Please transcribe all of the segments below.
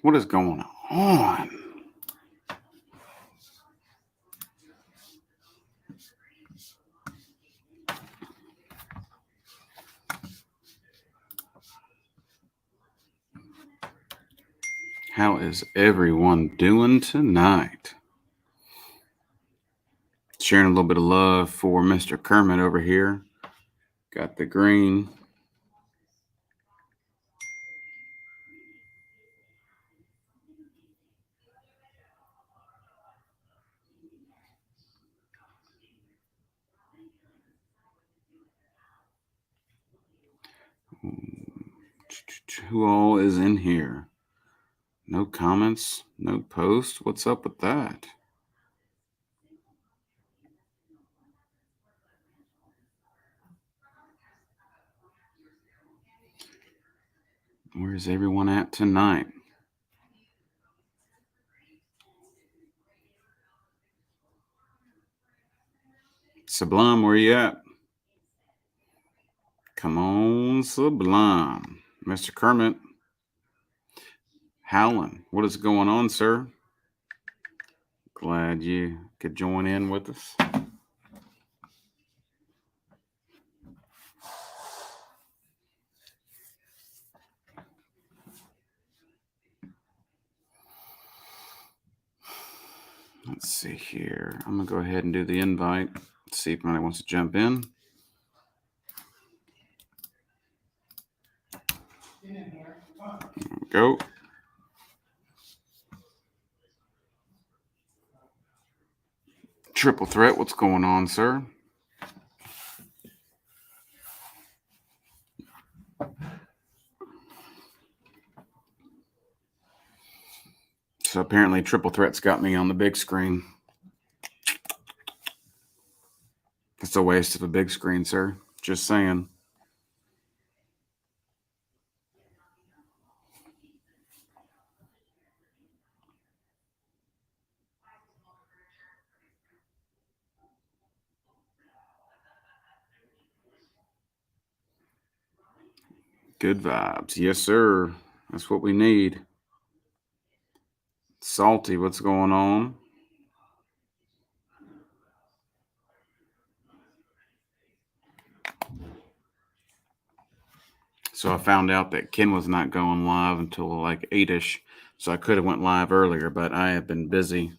What is going on? How is everyone doing tonight? Sharing a little bit of love for Mr. Kermit over here. Got the green. Who all is in here? No comments, no posts. What's up with that? Where's everyone at tonight? Sublime, where you at? Come on, Sublime. Mr. Kermit. Howlin', what is going on, sir? Glad you could join in with us. Let's see here. I'm going to go ahead and do the invite. See if anybody wants to jump in. There we go. Triple Threat, what's going on, sir? So apparently Triple Threat's got me on the big screen. It's a waste of a big screen, sir. Just saying. Good vibes. Yes, sir. That's what we need. Salty, what's going on? So I found out that Ken was not going live until like 8ish. So I could have went live earlier, but I have been busy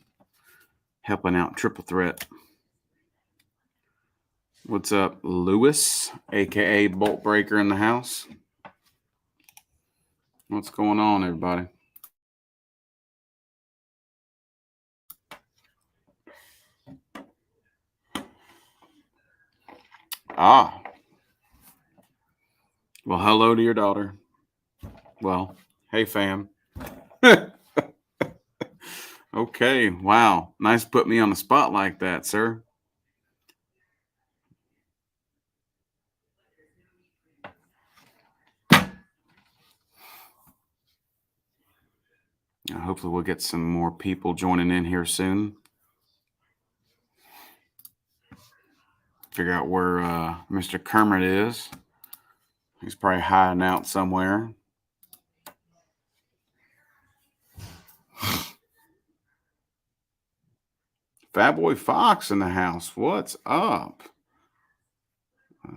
helping out Triple Threat. What's up, Lewis, aka Bolt Breaker in the house? What's going on, everybody? Ah. Well, hello to your daughter. Well, hey, fam. Okay. Wow. Nice put me on the spot like that, sir. Hopefully, we'll get some more people joining in here soon. Figure out where Mr. Kermit is. He's probably hiding out somewhere. Fat Boy Fox in the house. What's up?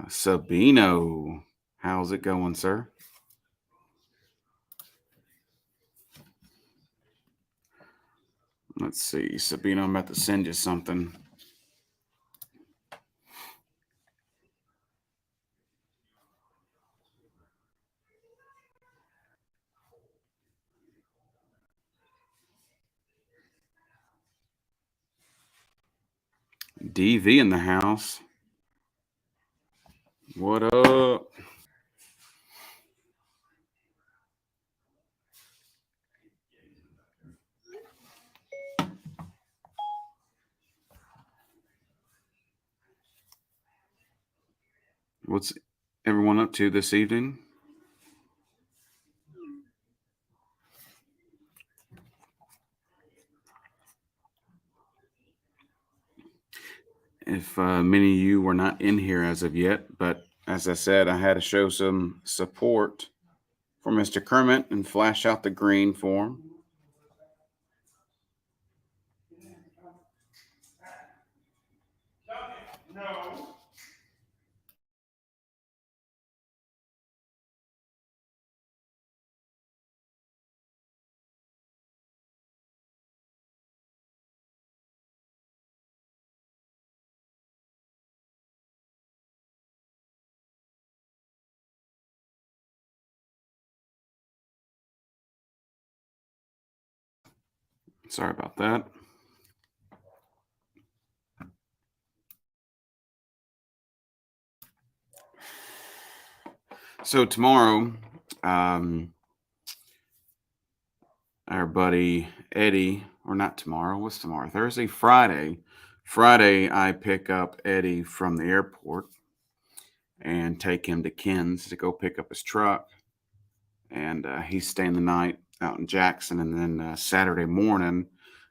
Sabino. How's it going, sir? Let's see. Sabino, I'm about to send you something. DV in the house. What up? What's everyone up to this evening? If many of you were not in here as of yet, but as I said, I had to show some support for Mr. Kermit and flash out the green for him. Sorry about that. So tomorrow, our buddy Eddie, or not tomorrow, what's tomorrow? Thursday, Friday. Friday, I pick up Eddie from the airport and take him to Ken's to go pick up his truck. And he's staying the night out in Jackson. And then Saturday morning,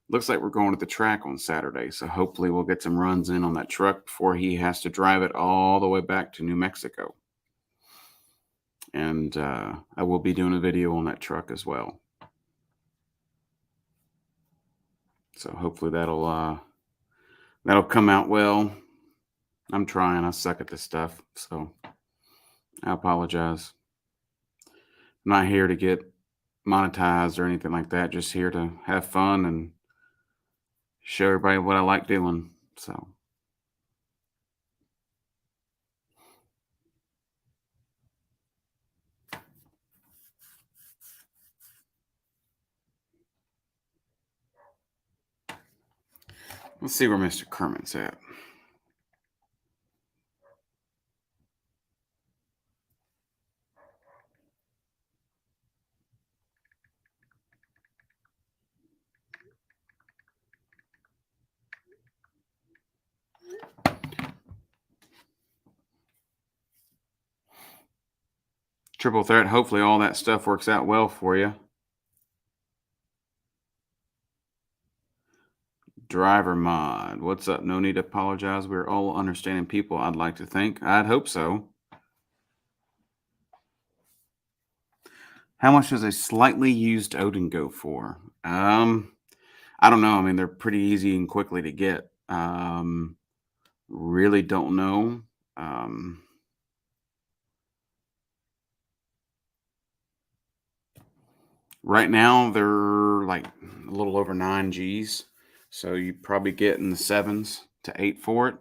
looks like we're going to the track on Saturday. So hopefully we'll get some runs in on that truck before he has to drive it all the way back to New Mexico. And I will be doing a video on that truck as well. So hopefully that'll come out well. I'm trying. I suck at this stuff, so I apologize. I'm not here to get monetized or anything like that. Just here to have fun and show everybody what I like doing. So let's see where Mr. Kermit's at. Triple threat. Hopefully all that stuff works out well for you. Driver mod. What's up? No need to apologize. We're all understanding people, I'd like to think. I'd hope so. How much does a slightly used Odin go for? I don't know. I mean, they're pretty easy and quickly to get. Really don't know. Right now, they're like a little over 9 Gs. So you probably get in the 7s to 8 for it.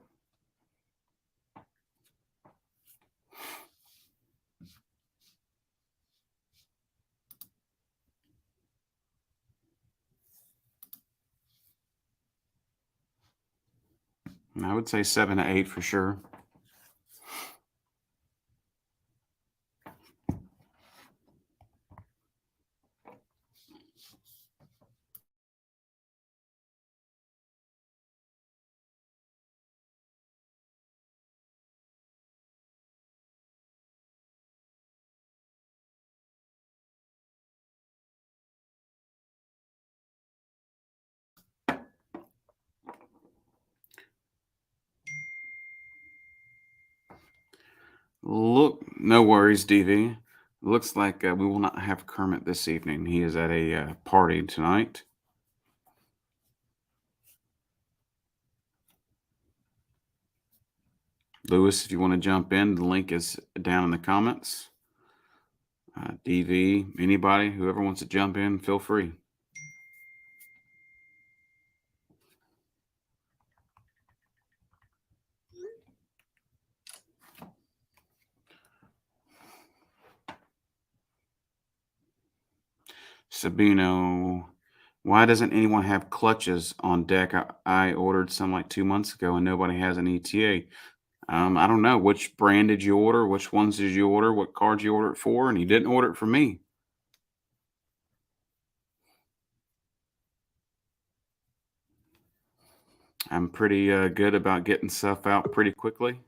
And I would say 7 to 8 for sure. Look, no worries, DV. Looks like we will not have Kermit this evening. He is at a party tonight. Lewis, if you want to jump in, the link is down in the comments. DV, anybody, whoever wants to jump in, feel free. Sabino, why doesn't anyone have clutches on deck? I ordered some like 2 months ago and nobody has an ETA. I don't know. Which brand did you order? Which ones did you order? What car did you order it for? And you didn't order it for me. I'm pretty good about getting stuff out pretty quickly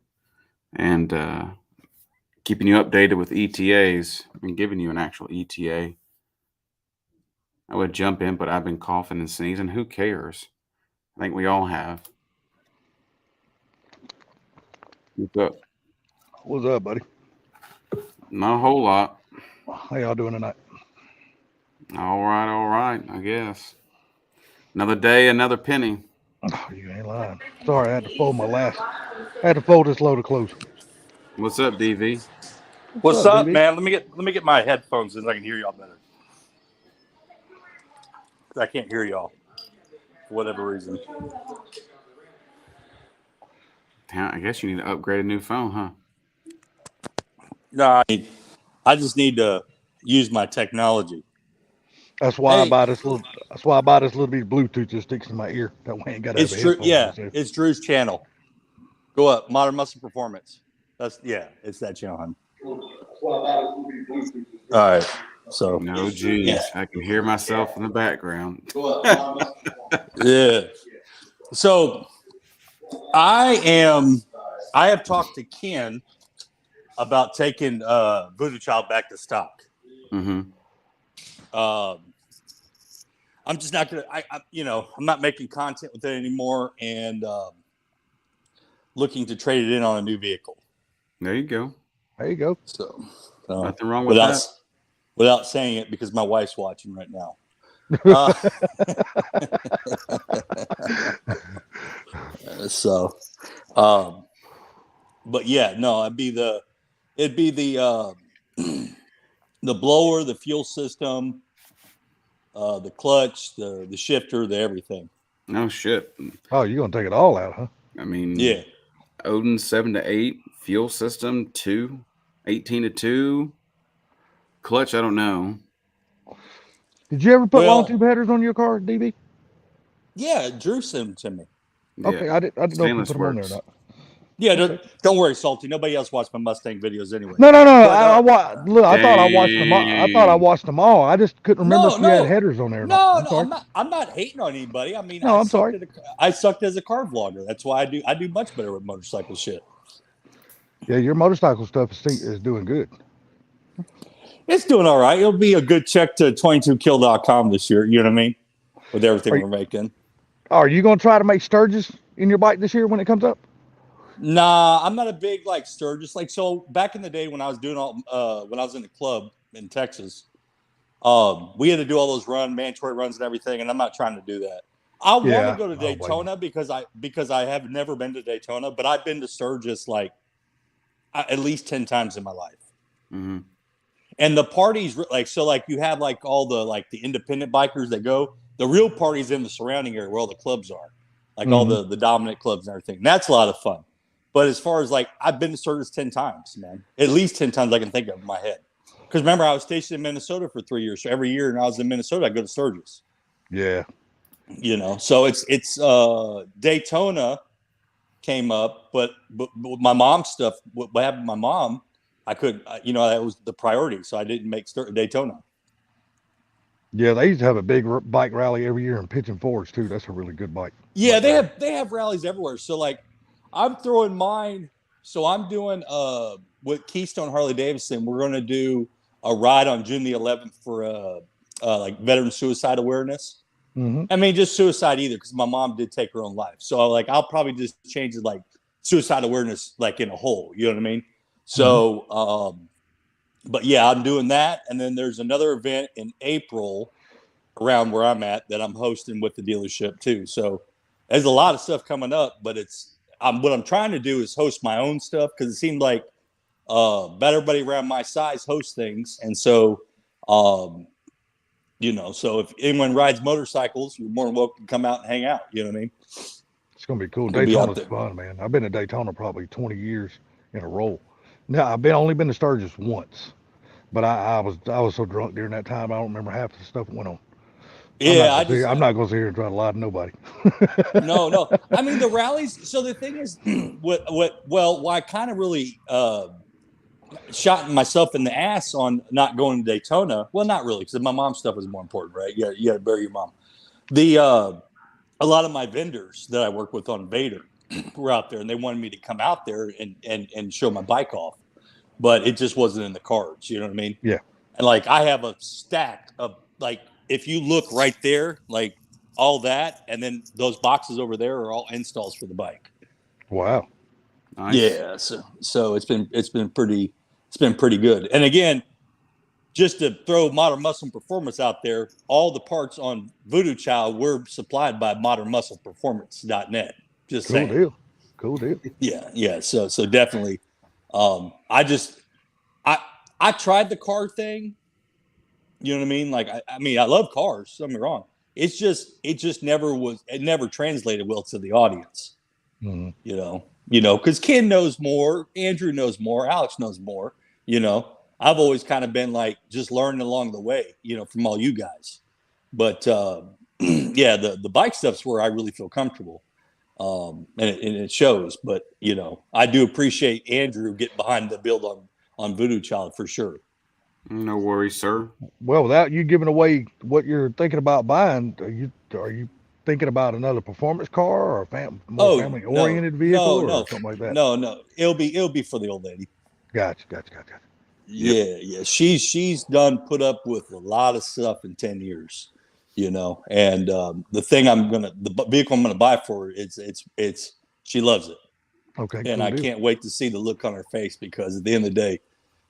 and keeping you updated with ETAs and giving you an actual ETA. I would jump in, but I've been coughing and sneezing. Who cares? I think we all have. What's up? What's up, buddy? Not a whole lot. How y'all doing tonight? All right, I guess. Another day, another penny. Oh, you ain't lying. Sorry, I had to fold this load of clothes. What's up, DV? What's up, DV? Man? Let me get my headphones in so I can hear y'all better. I can't hear y'all for whatever reason. I guess you need to upgrade a new phone, huh? No, I just need to use my technology. That's why I Hey, buy this little. That's why I buy this little bit of Bluetooth that sticks in my ear. That way I ain't got to have it's a Drew. headphone. Yeah, it's Drew's channel. Go up, Modern Muscle Performance. It's that channel. Hon. All right, so No, geez, I can hear myself in the background. yeah. So I have talked to Ken about taking Voodoo Child back to stock. Mm-hmm. I'm just not gonna. I'm not making content with it anymore, and looking to trade it in on a new vehicle. There you go. There you go. So Nothing wrong with that. Without saying it, because my wife's watching right now. But yeah, no, it'd be the the blower, the fuel system, the clutch, the shifter, the everything. No shit. Oh, you're gonna take it all out, huh? I mean, Yeah. Odin 7 to 8, fuel system 2, 18 to 2, clutch. I don't know. Did you ever put Well- long tube headers on your car, DB? Yeah, Drew sent them to me. Yeah. Okay, I didn't know if you Stainless put them on there or works. not. Yeah, don't worry, Salty. Nobody else watched my Mustang videos anyway. No. But, Look, I thought I watched them. I thought I watched them all. I just couldn't remember if you had headers on there. Or not. I'm not hating on anybody. I mean, No, I'm sorry. I sucked as a car vlogger. That's why I do much better with motorcycle shit. Yeah, your motorcycle stuff is doing good. It's doing all right. It'll be a good check to 22kill.com this year. You know what I mean? With everything we're making. Are you going to try to make Sturgis in your bike this year when it comes up? Nah, I'm not a big like Sturgis. Like, so back in the day when I was doing when I was in the club in Texas, we had to do all those mandatory runs and everything, and I'm not trying to do that. I want to go to Daytona because I have never been to Daytona, but I've been to Sturgis like at least 10 times in my life. Mm-hmm. And the parties, like you have like all the independent bikers that go. The real parties in the surrounding area where all the clubs are, like all the dominant clubs and everything. And that's a lot of fun. But as far as I've been to Sturgis 10 times, man, at least 10 times I can think of in my head. Because remember, I was stationed in Minnesota for 3 years. So every year when I was in Minnesota, I go to Sturgis. Yeah. So it's Daytona came up, but with my mom's stuff, what happened to my mom, I could, that was the priority. So I didn't make Daytona. Yeah, they used to have a big bike rally every year in Pigeon Forge too. That's a really good bike. Yeah, they have rallies everywhere. So I'm throwing mine. So I'm doing with Keystone Harley Davidson. We're going to do a ride on June the 11th for veteran suicide awareness. Mm-hmm. I mean, just suicide either, because my mom did take her own life. So I'll probably just change it suicide awareness in a whole. You know what I mean? So, but yeah, I'm doing that, and then there's another event in April around where I'm at that I'm hosting with the dealership too. So there's a lot of stuff coming up, but what I'm trying to do is host my own stuff, because it seemed like about everybody around my size hosts things, and so so if anyone rides motorcycles, you're more than welcome to come out and hang out. You know what I mean? It's gonna be cool. It'll be Daytona's fun, man. I've been to Daytona probably 20 years in a row. Now I've only been to Sturgis once, but I was so drunk during that time I don't remember half the stuff that went on. Yeah, I'm not going to sit here and try to lie to nobody. No. I mean, the rallies. So the thing is, I kind of really shot myself in the ass on not going to Daytona. Well, not really, because my mom's stuff is more important, right? You got to bury your mom. A lot of my vendors that I work with on Vader were out there, and they wanted me to come out there and show my bike off, but it just wasn't in the cards. You know what I mean? Yeah. And I have a stack of if you look right there, all that, and then those boxes over there are all installs for the bike. Wow. Nice. Yeah. So it's been pretty good. And again, just to throw Modern Muscle Performance out there, all the parts on Voodoo Child were supplied by modernmuscleperformance.net. Just saying. Cool deal. Yeah. So definitely. I tried the car thing. You know what I mean? I mean, I love cars. Don't get me wrong. It just never translated well to the audience. Mm-hmm. Because Ken knows more, Andrew knows more, Alex knows more. I've always kind of been just learning along the way, from all you guys. But yeah, the bike stuff's where I really feel comfortable. And it shows. But I do appreciate Andrew getting behind the build on Voodoo Child for sure. No worries, sir. Well, without you giving away what you're thinking about buying, are you thinking about another performance car or a more Oh family oriented vehicle or something like that? No. It'll be for the old lady. Gotcha. Yeah. She's done put up with a lot of stuff in 10 years, And the vehicle I'm gonna buy for her, it's she loves it, Okay, and cool I deal. can't wait to see the look on her face because at the end of the day,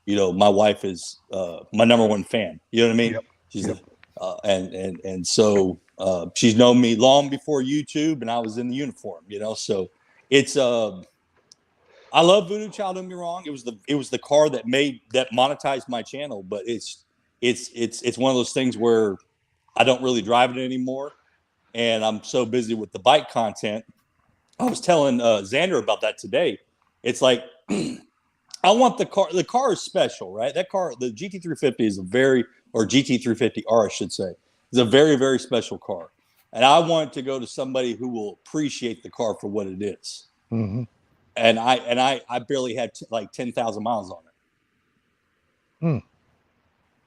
my wife is my number one fan. You know what I mean? Yep. She's Yep. and so she's known me long before YouTube, and I was in the uniform. So it's I love Voodoo Child. Don't get me wrong. It was the car that monetized my channel, but it's one of those things where I don't really drive it anymore, and I'm so busy with the bike content. I was telling Xander about that today. It's like I want the car. The car is special, right? That car, the GT350 is or GT350R, I should say, is a very, very special car. And I want to go to somebody who will appreciate the car for what it is. Mm-hmm. And I barely had like 10,000 miles on it.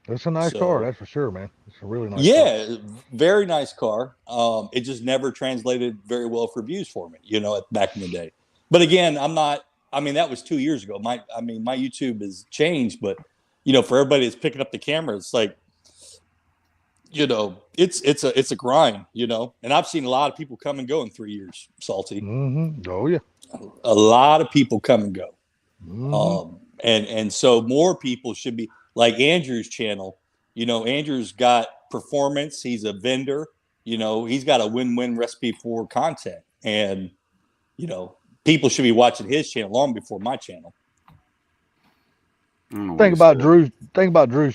That's a nice car, that's for sure, man. It's a really nice car. Yeah, very nice car. It just never translated very well for views for me, back in the day. But again, that was 2 years ago. My YouTube has changed, but for everybody that's picking up the camera, it's like, it's a grind, and I've seen a lot of people come and go in 3 years, Salty. Mm-hmm. Oh yeah. A lot of people come and go. Mm-hmm. And so more people should be like Andrew's channel. Andrew's got performance. He's a vendor. He's got a win-win recipe for content. And, people should be watching his channel long before my channel. Think about Drew's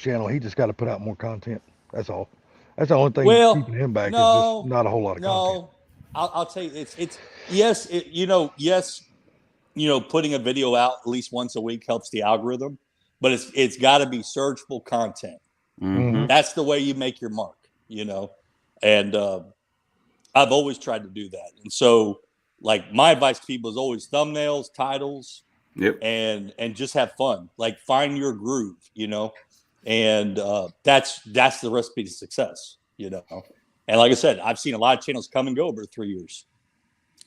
channel. He just got to put out more content. That's all. That's the only thing keeping him back is just not a whole lot of content. I'll tell you, yes, putting a video out at least once a week helps the algorithm, but it's got to be searchable content. Mm-hmm. That's the way you make your mark, and I've always tried to do that. And so, like, my advice to people is always thumbnails, titles, yep, and just have fun. Like, find your groove, and that's the recipe to success, And like I said, I've seen a lot of channels come and go over 3 years.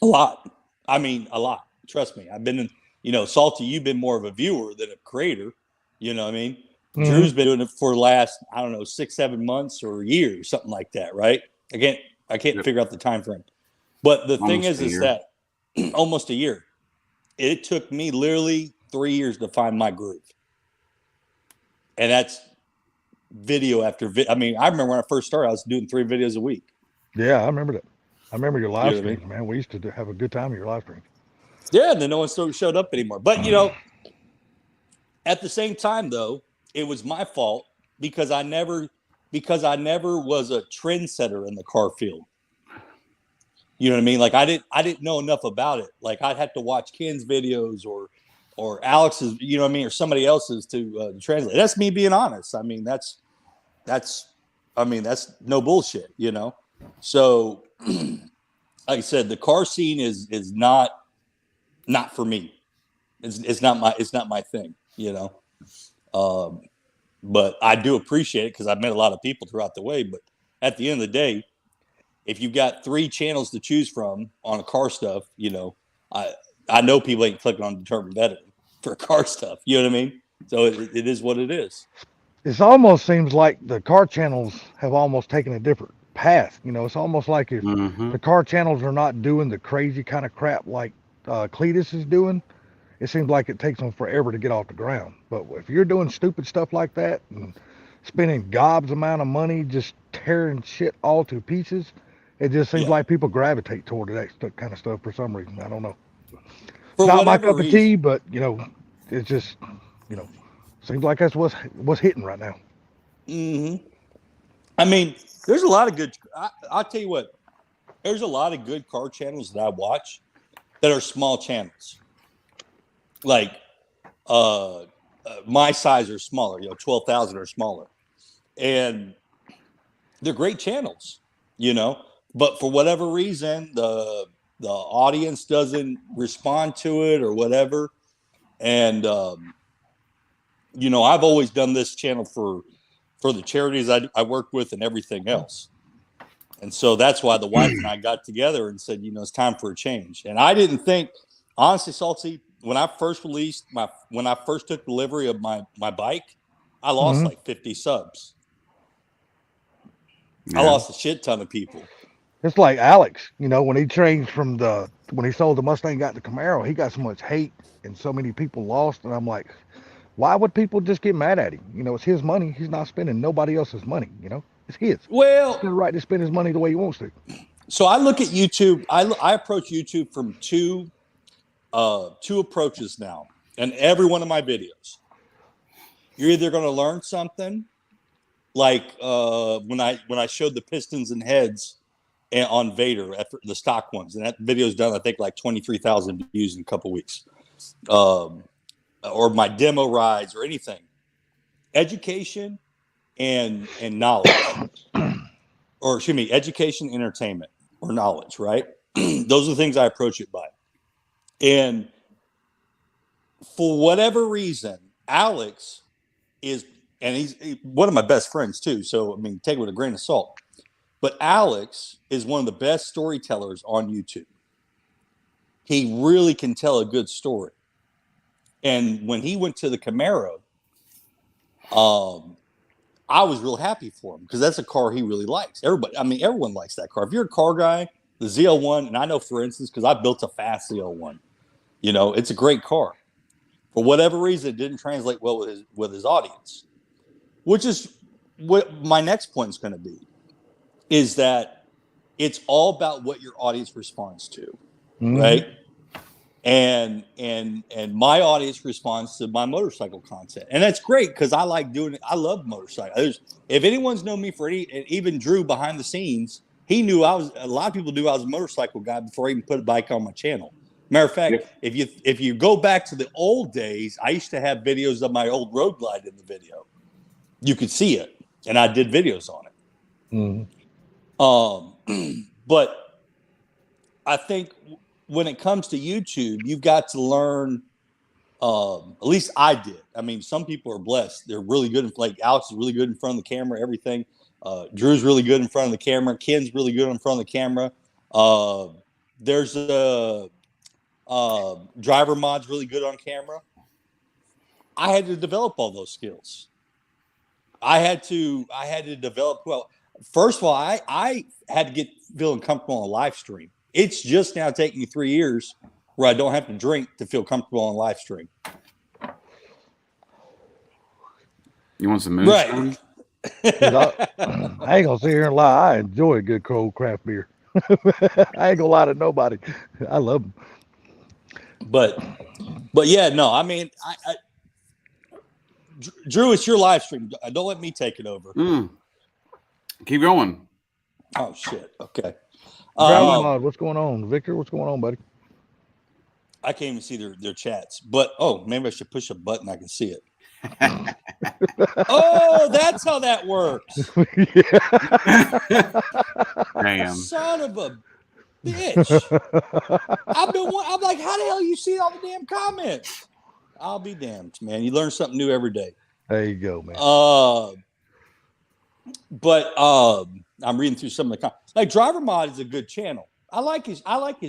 A lot. I mean, a lot. Trust me. I've been in, Salty, you've been more of a viewer than a creator. You know what I mean? Mm-hmm. Drew's been doing it for the last, 6-7 months or a year, something like that, right? I can't figure out the time frame. But the thing is that almost a year. It took me literally 3 years to find my groove. And that's video after video. I remember when I first started, I was doing 3 videos a week. Yeah, I remember that. I remember your live streams, man. We used to have a good time with your live streams. Yeah, and then no one showed up anymore. But, at the same time, though, it was my fault because I never was a trendsetter in the car field. You know what I mean? Like, I didn't know enough about it. Like, I'd have to watch Ken's videos or Alex's, you know what I mean, or somebody else's to translate. That's me being honest. That's no bullshit, So, like I said, the car scene is not for me. It's not my thing, But I do appreciate it because I've met a lot of people throughout the way. But at the end of the day, if you've got 3 channels to choose from on car stuff, I know people ain't clicking on Determined Veteran for car stuff. You know what I mean? So it is what it is. It almost seems like the car channels have almost taken a different path. It's almost like if the car channels are not doing the crazy kind of crap like Cletus is doing, it seems like it takes them forever to get off the ground. But if you're doing stupid stuff like that and spending gobs amount of money just tearing shit all to pieces, it just seems like people gravitate toward that kind of stuff for some reason. I don't know. For not my cup of tea, but it's just seems like that's what's hitting right now. Mm-hmm. There's a lot of good. I'll tell you what. There's a lot of good car channels that I watch that are small channels. Like, my size are smaller. 12,000 or smaller, and they're great channels, but for whatever reason, the audience doesn't respond to it or whatever. And, I've always done this channel for the charities I work with and everything else. And so that's why the wife and I got together and said, it's time for a change. And I didn't think, honestly, Salty, when I first took delivery of my bike, I lost like 50 subs. Yeah. I lost a shit ton of people. It's like Alex, when he changed when he sold the Mustang, got the Camaro, he got so much hate and so many people lost. And I'm like, why would people just get mad at him? It's his money. He's not spending nobody else's money. It's his. Well, he's got the right to spend his money the way he wants to. So I look at YouTube. I approach YouTube from two approaches now, and every one of my videos. You're either going to learn something, like when I showed the pistons and heads on Vader, the stock ones, and that video's done, I think, like 23,000 views in a couple weeks. Or my demo rides or anything. Education and knowledge. Or excuse me, education, entertainment, or knowledge, right? Those are the things I approach it by. And for whatever reason, Alex he's one of my best friends too. So, take it with a grain of salt. But Alex is one of the best storytellers on YouTube. He really can tell a good story. And when he went to the Camaro, I was real happy for him because that's a car he really likes. Everyone likes that car. If you're a car guy, the ZL1, and I know, for instance, because I built a fast ZL1, it's a great car. For whatever reason, it didn't translate well with his audience, which is what my next point is going to be, is that it's all about what your audience responds to, right? And my audience responds to my motorcycle content, and that's great because I like doing it. I love motorcycles. If anyone's known me even Drew behind the scenes, he knew a lot of people knew I was a motorcycle guy before I even put a bike on my channel. Matter of fact, if you go back to the old days, I used to have videos of my old Road Glide in the video. You could see it, and I did videos on it. But I think when it comes to YouTube, you've got to learn. At least I did. Some people are blessed; they're really good. Like Alex is really good in front of the camera. Everything. Drew's really good in front of the camera. Ken's really good in front of the camera. There's a Driver Mod's really good on camera. I had to develop all those skills. I had to develop. Well, first of all, I had to get feeling comfortable on a live stream. It's just now taking me 3 years where I don't have to drink to feel comfortable on live stream. You want some moonshine? Right. I ain't gonna sit here and lie. I enjoy a good cold craft beer. I ain't gonna lie to nobody. I love them. But yeah, no. Drew, it's your live stream. Don't let me take it over. Keep going. Oh shit. Okay. What's going on, Victor? What's going on, buddy? I can't even see their chats. But maybe I should push a button. I can see it. Oh, that's how that works. Damn. Son of a bitch. I'm like, how the hell you see all the damn comments? I'll be damned, man. You learn something new every day. There you go, man. But I'm reading through some of the comments. Like Driver Mod is a good channel. I like his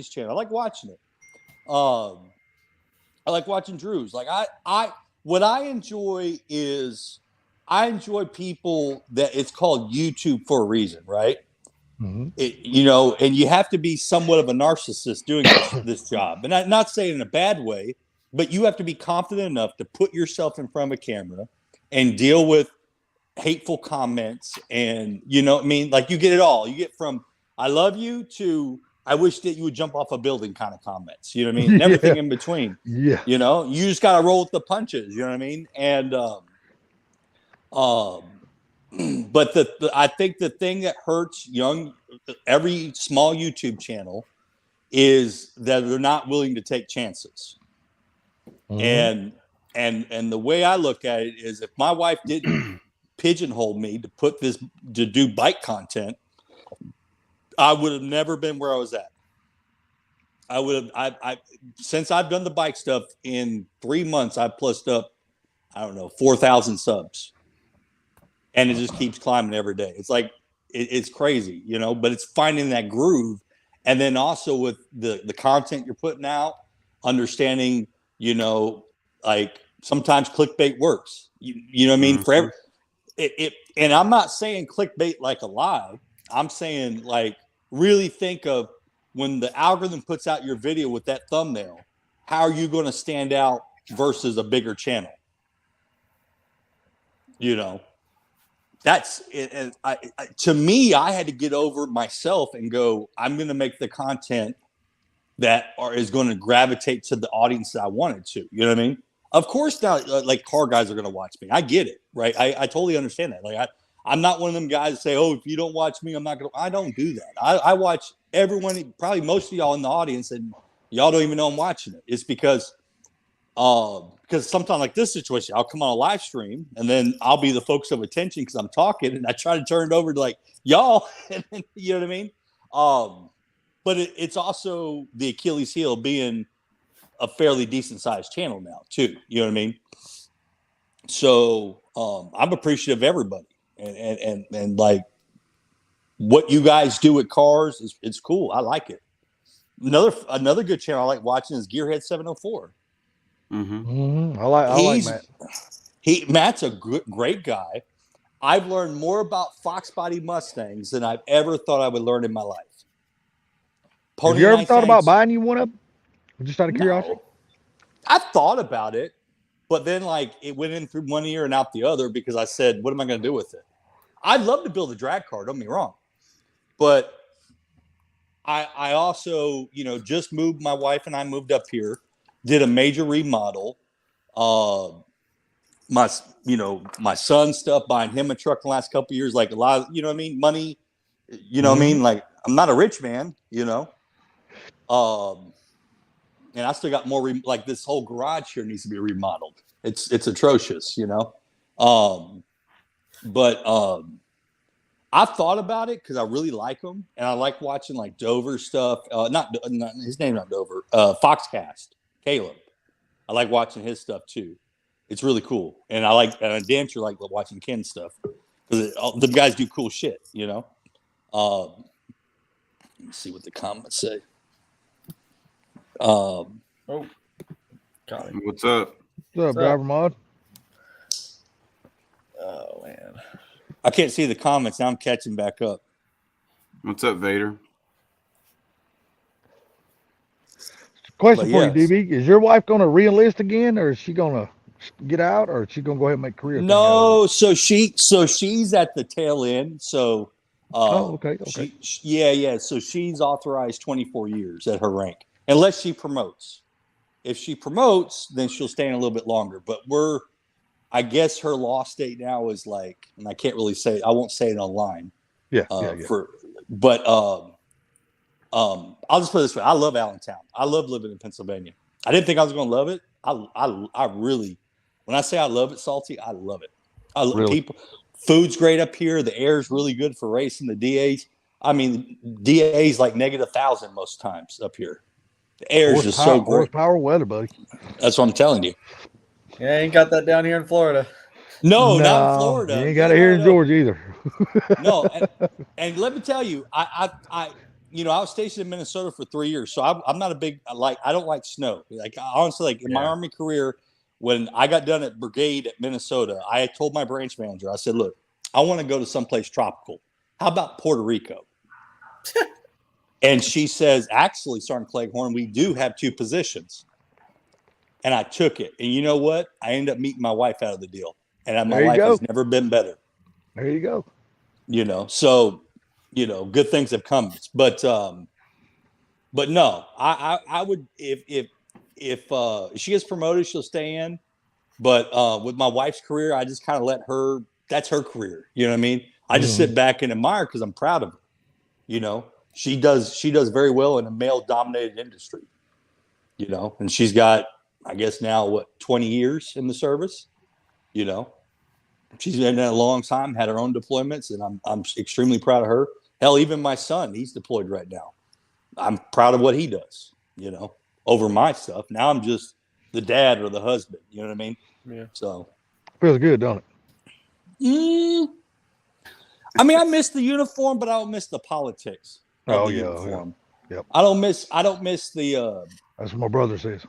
channel. I like watching it. I like watching Drew's. Like what I enjoy is people that it's called YouTube for a reason, right? And you have to be somewhat of a narcissist doing this job. And I'm not saying in a bad way, but you have to be confident enough to put yourself in front of a camera and deal with hateful comments. And, like you get it all. You get from, I love you to, I wish that you would jump off a building kind of comments, you know what I mean? And everything in between. Yeah. You just got to roll with the punches, you know what I mean? And, but I think the thing that hurts every small YouTube channel is that they're not willing to take chances. And the way I look at it is if my wife didn't pigeonholed me to do bike content, I would have never been where I was at. I since I've done the bike stuff in 3 months, I've plussed up, I don't know, 4,000 subs, and it just keeps climbing every day. It's like, it's crazy, you know, but it's finding that groove. And then also with the content you're putting out, understanding, you know, like sometimes clickbait works, you know what I mean? Mm-hmm. And I'm not saying clickbait like a lie. I'm saying like really think of when the algorithm puts out your video with that thumbnail, how are you going to stand out versus a bigger channel? You know, that's it. And to me, I had to get over myself and go, I'm going to make the content that is going to gravitate to the audience that I wanted to. You know what I mean? Of course, now like car guys are going to watch me. I get it, right? I totally understand that. Like I'm not one of them guys that say, "Oh, if you don't watch me, I'm not going to." I don't do that. I watch everyone, probably most of y'all in the audience, and y'all don't even know I'm watching it. It's because sometimes like this situation, I'll come on a live stream and then I'll be the focus of attention because I'm talking, and I try to turn it over to like y'all, and then, you know what I mean? But it's also the Achilles heel being a fairly decent sized channel now too. You know what I mean? So I'm appreciative of everybody, and like what you guys do with cars is it's cool. I like it. Another good channel I like watching is Gearhead 704. I like Matt. Matt's a great guy. I've learned more about Fox body Mustangs than I've ever thought I would learn in my life. Have you ever thought about buying you one of them? Just out of curiosity? No. I thought about it, but then like it went in through one ear and out the other because I said, what am I going to do with it? I'd love to build a drag car, don't get me wrong. But I also, you know, just moved, my wife and I moved up here, did a major remodel. My son stuff, buying him a truck in the last couple of years, like a lot of, you know what I mean? Money, you know what I mean? Like I'm not a rich man, you know? And I still got more, like this whole garage here needs to be remodeled. It's atrocious, you know? But I've thought about it because I really like them, and I like watching like Dover stuff. Not his name, not Dover. Foxcast, Caleb. I like watching his stuff too. It's really cool, and I damn sure like watching Ken's stuff because the guys do cool shit, you know. Let me see what the comments say. Oh, got it. What's up? What's up, driver mod? Oh man, I can't see the comments now. I'm catching back up. What's up, Vader? Question for yes. you, DB. Is your wife going to re-enlist again, or is she going to get out, or is she going to go ahead and make a career? No, so she's at the tail end. So, okay. Yeah. So she's authorized 24 years at her rank, unless she promotes. If she promotes, then she'll stay in a little bit longer. But I guess her lost date now is like, and I can't really say, I won't say it online. Yeah. But I'll just put it this way: I love Allentown. I love living in Pennsylvania. I didn't think I was going to love it. I really, when I say I love it, Salty, I love it. I love Really? people. Food's great up here. The air is really good for racing. The DAs. I mean, DA's like -1,000 most times up here. The air is just so great. Horsepower weather, buddy. That's what I'm telling you. yeah, ain't got that down here in Florida. No, not in Florida. You ain't got it here in Georgia either. No, and let me tell you, I was stationed in Minnesota for 3 years, so I'm not a big I don't like snow. Like honestly, like in my Army career, when I got done at Brigade at Minnesota, I told my branch manager, I said, "Look, I want to go to someplace tropical. How about Puerto Rico?" And she says, "Actually, Sergeant Cleghorn, we do have 2 positions." And I took it, and you know what? I ended up meeting my wife out of the deal, and my life has never been better. There you go. You know, so good things have come. But no, I would if she gets promoted, she'll stay in. But with my wife's career, I just kind of let her. That's her career. You know what I mean? I just sit back and admire because I'm proud of her. You know, she does very well in a male-dominated industry. You know, and she's got, I guess now 20 years in the service. You know, She's been there a long time, had her own deployments, and I'm extremely proud of her. Hell, even my son, he's deployed right now. I'm proud of what he does, over my stuff. Now I'm just the dad or the husband. You know what I mean? Yeah. So Feels good, don't it? I mean, I miss the uniform, but I don't miss the politics of the uniform. Yep. I don't miss the That's what my brother says.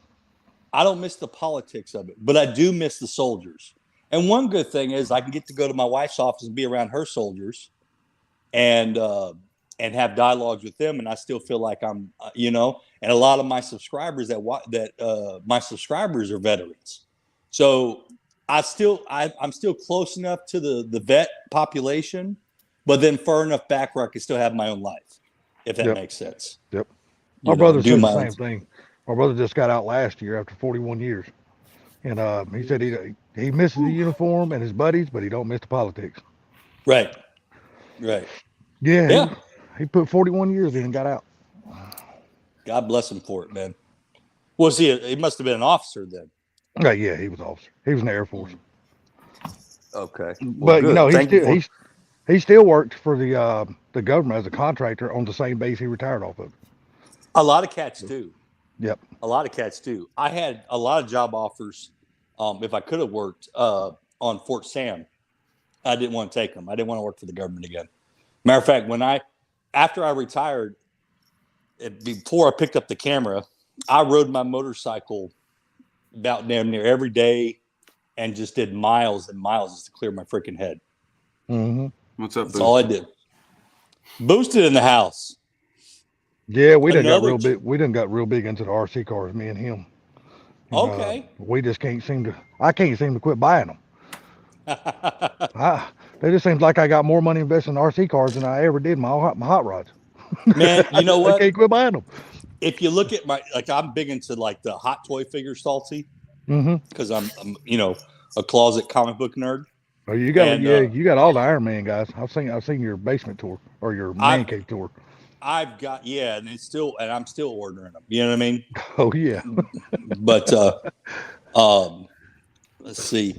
I don't miss the politics of it, but I do miss the soldiers. And one good thing is I can get to go to my wife's office and be around her soldiers and have dialogues with them. And I still feel like I'm, and a lot of my subscribers my subscribers are veterans. So I'm still close enough to the vet population, but then far enough back where I can still have my own life, if that makes sense. Yep. My brother said the same thing. My brother just got out last year after 41 years. And he said he misses the uniform and his buddies, but he don't miss the politics. Right. Yeah. He put 41 years in and got out. God bless him for it, man. Was he must have been an officer then. Yeah, he was an officer. He was in the Air Force. Okay. Well, but he still worked for the government as a contractor on the same base he retired off of. A lot of cats do. Yep. A lot of cats do. I had a lot of job offers. If I could have worked on Fort Sam, I didn't want to take them. I didn't want to work for the government again. Matter of fact, after I retired, before I picked up the camera, I rode my motorcycle about damn near every day and just did miles and miles just to clear my freaking head. Mm-hmm. What's up, That's all I did. Boosted in the house. Yeah, we done got real big. We done got real big into the RC cars, me and him. And, okay. We just can't seem to. I can't seem to quit buying them. It just seems like I got more money invested in RC cars than I ever did my hot rods. Man, you know what? I can't quit buying them. If you look at I'm big into like the hot toy figures, Salty, because I'm a closet comic book nerd. Oh, you got you got all the Iron Man guys. I've seen your basement tour or your man cave tour. I've got and I'm still ordering them. You know what I mean? Oh yeah. But let's see.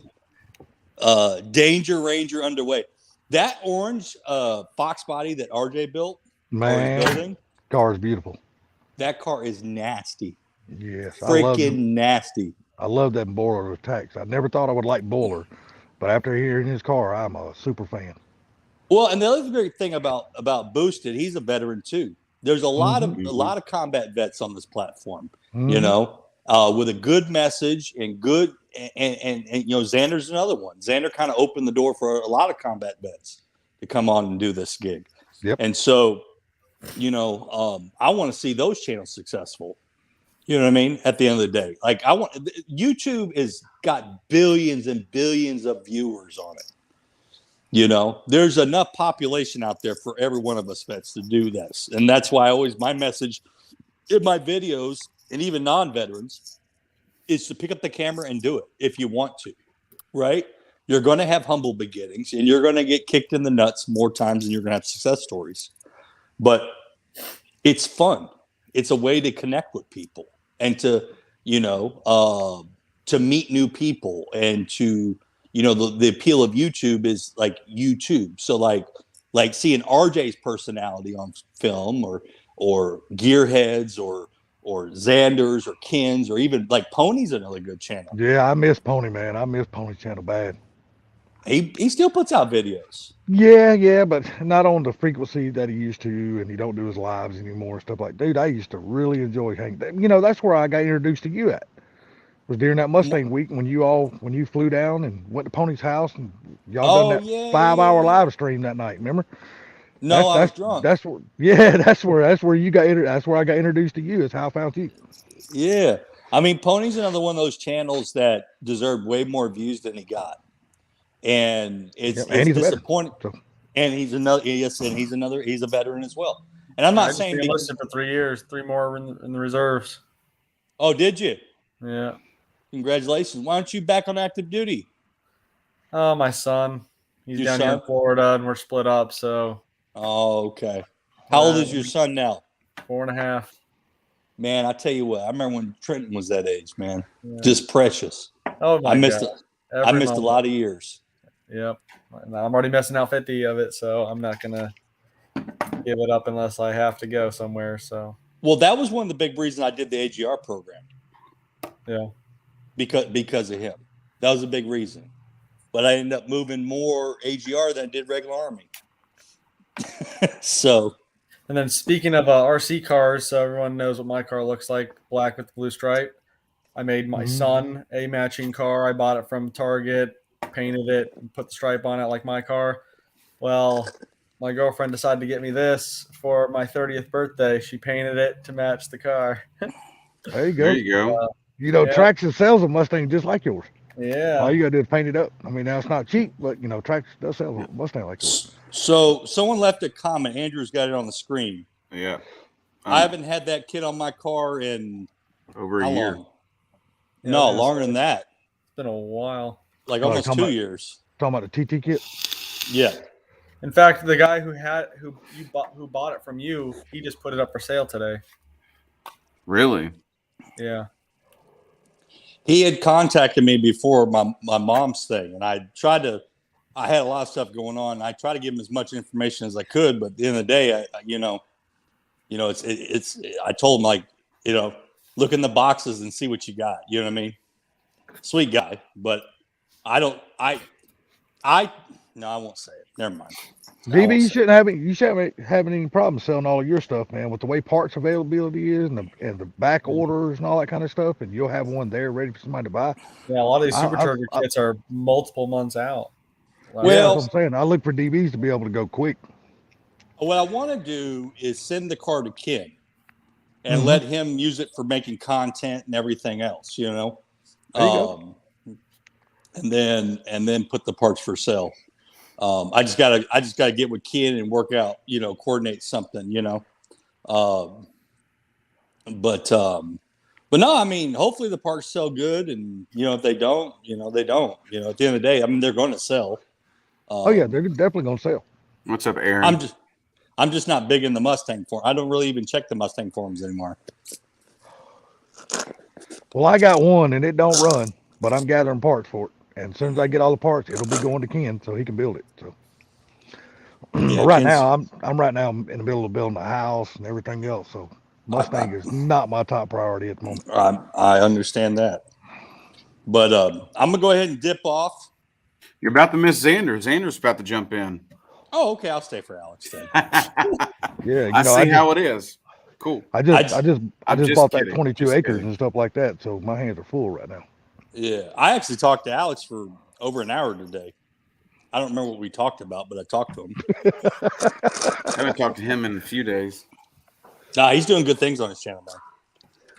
Danger Ranger underway. That orange Fox body that RJ built, man, car is beautiful. That car is nasty. Yes, freaking nasty. I love that Boiler attacks. I never thought I would like Boiler, but after hearing his car, I'm a super fan. Well, and the other great thing about Boosted, he's a veteran too. There's a lot of combat vets on this platform, with a good message and good and Xander's another one. Xander kind of opened the door for a lot of combat vets to come on and do this gig. Yep. And so, I want to see those channels successful. You know what I mean? At the end of the day, like YouTube is got billions and billions of viewers on it. There's enough population out there for every one of us vets to do this. And that's why my message in my videos and even non-veterans is to pick up the camera and do it if you want to, right? You're going to have humble beginnings and you're going to get kicked in the nuts more times than you're going to have success stories. But it's fun. It's a way to connect with people and to meet new people and to, the appeal of YouTube is like YouTube. So like seeing RJ's personality on film or Gearheads or Xander's or Ken's or even like Pony's another good channel. Yeah, I miss Pony, man. I miss Pony's channel bad. He still puts out videos. Yeah, but not on the frequency that he used to, and he don't do his lives anymore and stuff like. Dude, I used to really enjoy hanging. That's where I got introduced to you at. Was during that Mustang week when you flew down and went to Pony's house and y'all done that 5-hour live stream that night. Remember? No, I was drunk. That's where you got. That's where I got introduced to you. Is how I found you. Yeah, I mean, Pony's another one of those channels that deserved way more views than he got, and it's disappointing. And he's another. Yes, and he's a veteran as well. And I'm not saying he enlisted for 3 years, 3 more in the reserves. Oh, did you? Yeah. Congratulations. Why aren't you back on active duty? Oh, my son. He's down here in Florida, and we're split up. So. Oh, okay. How old is your son now? 4.5. Man, I tell you what, I remember when Trenton was that age, man. Yeah. Just precious. Oh my God. I missed moment. a lot of years. Yep. And I'm already messing out 50 of it, so I'm not gonna give it up unless I have to go somewhere. So Well, that was one of the big reasons I did the AGR program yeah. because of him. That was a big reason. But I ended up moving more AGR than I did regular Army. So, And then speaking of RC cars, so everyone knows what my car looks like, black with blue stripe. I made my son a matching car. I bought it from Target, painted it, and put the stripe on it like my car. Well, my girlfriend decided to get me this for my 30th birthday. She painted it to match the car. There you go. There you go. You know, Yeah. Traxxas sells a Mustang just like yours. Yeah. All you gotta do is paint it up. I mean, now it's not cheap, but you know, Traxxas does sell a Mustang like yours. so someone left a comment. Andrew's got it on the screen. Yeah. I haven't had that kit on my car in over a how year. long? Yeah, No, I was longer gonna than say, that. It's been a while. Like Oh, almost talking 2 about- years. Talking about the TT kit. Yeah. In fact, the guy who bought it from you, he just put it up for sale today. Really? Yeah. He had contacted me before my mom's thing, and I had a lot of stuff going on. I tried to give him as much information as I could, but at the end of the day, I told him, like, look in the boxes and see what you got. You know what I mean? Sweet guy, but I won't say it. Never mind. DB, you shouldn't have any problem selling all of your stuff, man. With the way parts availability is and the back orders and all that kind of stuff, and you'll have one there ready for somebody to buy. Yeah, a lot of these I- supercharger kits are multiple months out. Yeah, Well- that's what I'm saying. I look for DBs to be able to go quick. What I want to do is send the car to Ken and Mhm. let him use it for making content and everything else. There you go. And then put the parts for sale. I just gotta get with Ken and work out, coordinate something, But no, I mean, hopefully the parts sell good, and if they don't, they don't. At the end of the day, I mean, they're going to sell. Oh yeah, they're definitely gonna sell. What's up, Aaron? I'm just not big in the Mustang form. I don't really even check the Mustang forums anymore. Well, I got one and it don't run, but I'm gathering parts for it. And as soon as I get all the parts, it'll be going to Ken so he can build it. So Yeah, but right Ken's- now, I'm right now in the middle of building a house and everything else. So Mustang is not my top priority at the moment. I understand that, but I'm gonna go ahead and dip off. You're about to miss Xander. Xander's about to jump in. Oh, okay, I'll stay for Alex then. Yeah, I see how it is. Cool. I I'm just just bought that kidding. 22 Just acres kidding. and stuff like that. So my hands are full right now. Yeah, I actually talked to Alex for over an hour today. I don't remember what we talked about, but I talked to him. I haven't talked to him in a few days. Nah, he's doing good things on his channel, man.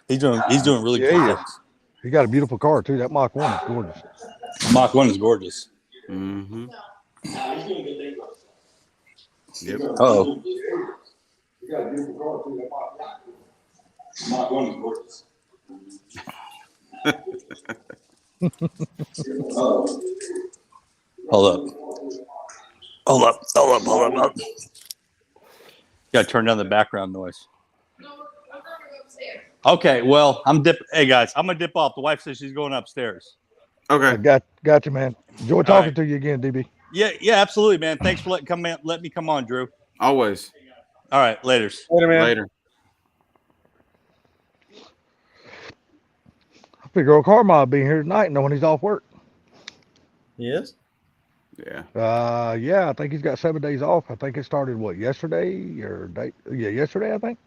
He's doing really Yeah, good he is. things. He got a beautiful car too. That Mach 1 is gorgeous. Mach 1 is gorgeous. Mm-hmm. Yep. Oh, He got a beautiful car too. That Mach 1. Mach 1 is gorgeous. Hold up. Got to turn down the background noise. Okay, well, hey guys, I'm gonna dip off. The wife says she's going upstairs. Okay. Got you, man. Enjoy talking right. to you again, DB. Yeah, absolutely, man. Thanks for let me come on, Drew. Always. All right, laters. Later, man. Later. I figure old Carmine will be here tonight knowing he's off work. He is? Yeah. Yeah, I think he's got 7 days off. I think it started yesterday yesterday, I think.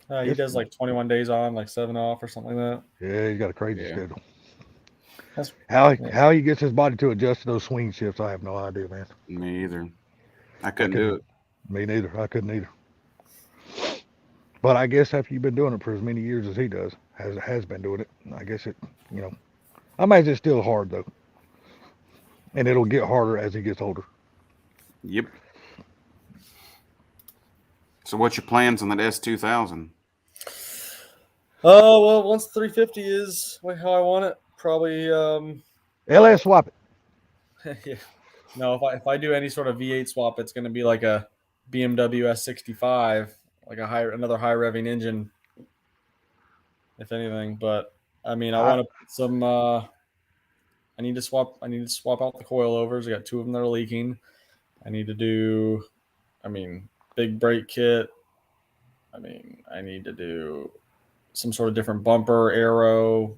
He Yes. does like 21 days on, like 7 off or something like that. Yeah, he's got a crazy Yeah. schedule. That's- How he gets his body to adjust to those swing shifts, I have no idea, man. Me either. I couldn't do it. Me neither. I couldn't either. But I guess after you've been doing it for as many years as he does, has been doing it, I guess it, I imagine it's still hard though. And it'll get harder as he gets older. Yep. So what's your plans on that S2000? Oh, well, once 350 is how I want it, probably LS swap it. yeah. No, if I do any sort of V8 swap, it's going to be like a BMW S65, like another high revving engine, if anything. But I mean, I want to put some. I need to swap out the coilovers. I got 2 of them that are leaking. I need to do, big brake kit. I need to do some sort of different bumper, arrow,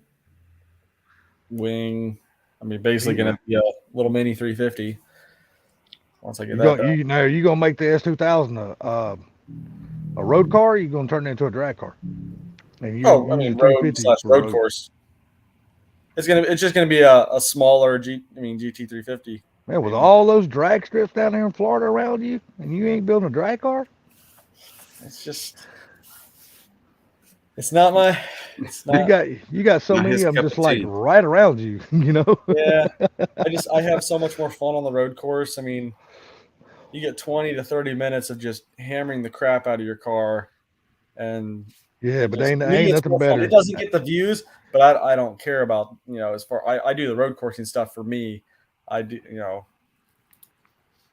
wing. Basically going to be a little mini 350. Once I get that done. Are you gonna make the S2000 a road car? Or are you gonna turn it into a drag car? And road course. It's just gonna be a smaller GT350. Man, with all those drag strips down there in Florida around you, and you ain't building a drag car? It's not. You got so many of them just like right around you, Yeah. I have so much more fun on the road course. You get 20 to 30 minutes of just hammering the crap out of your car, and yeah, but ain't nothing better. It doesn't get the views, but I don't care about as far I do the road coursing stuff for me. I do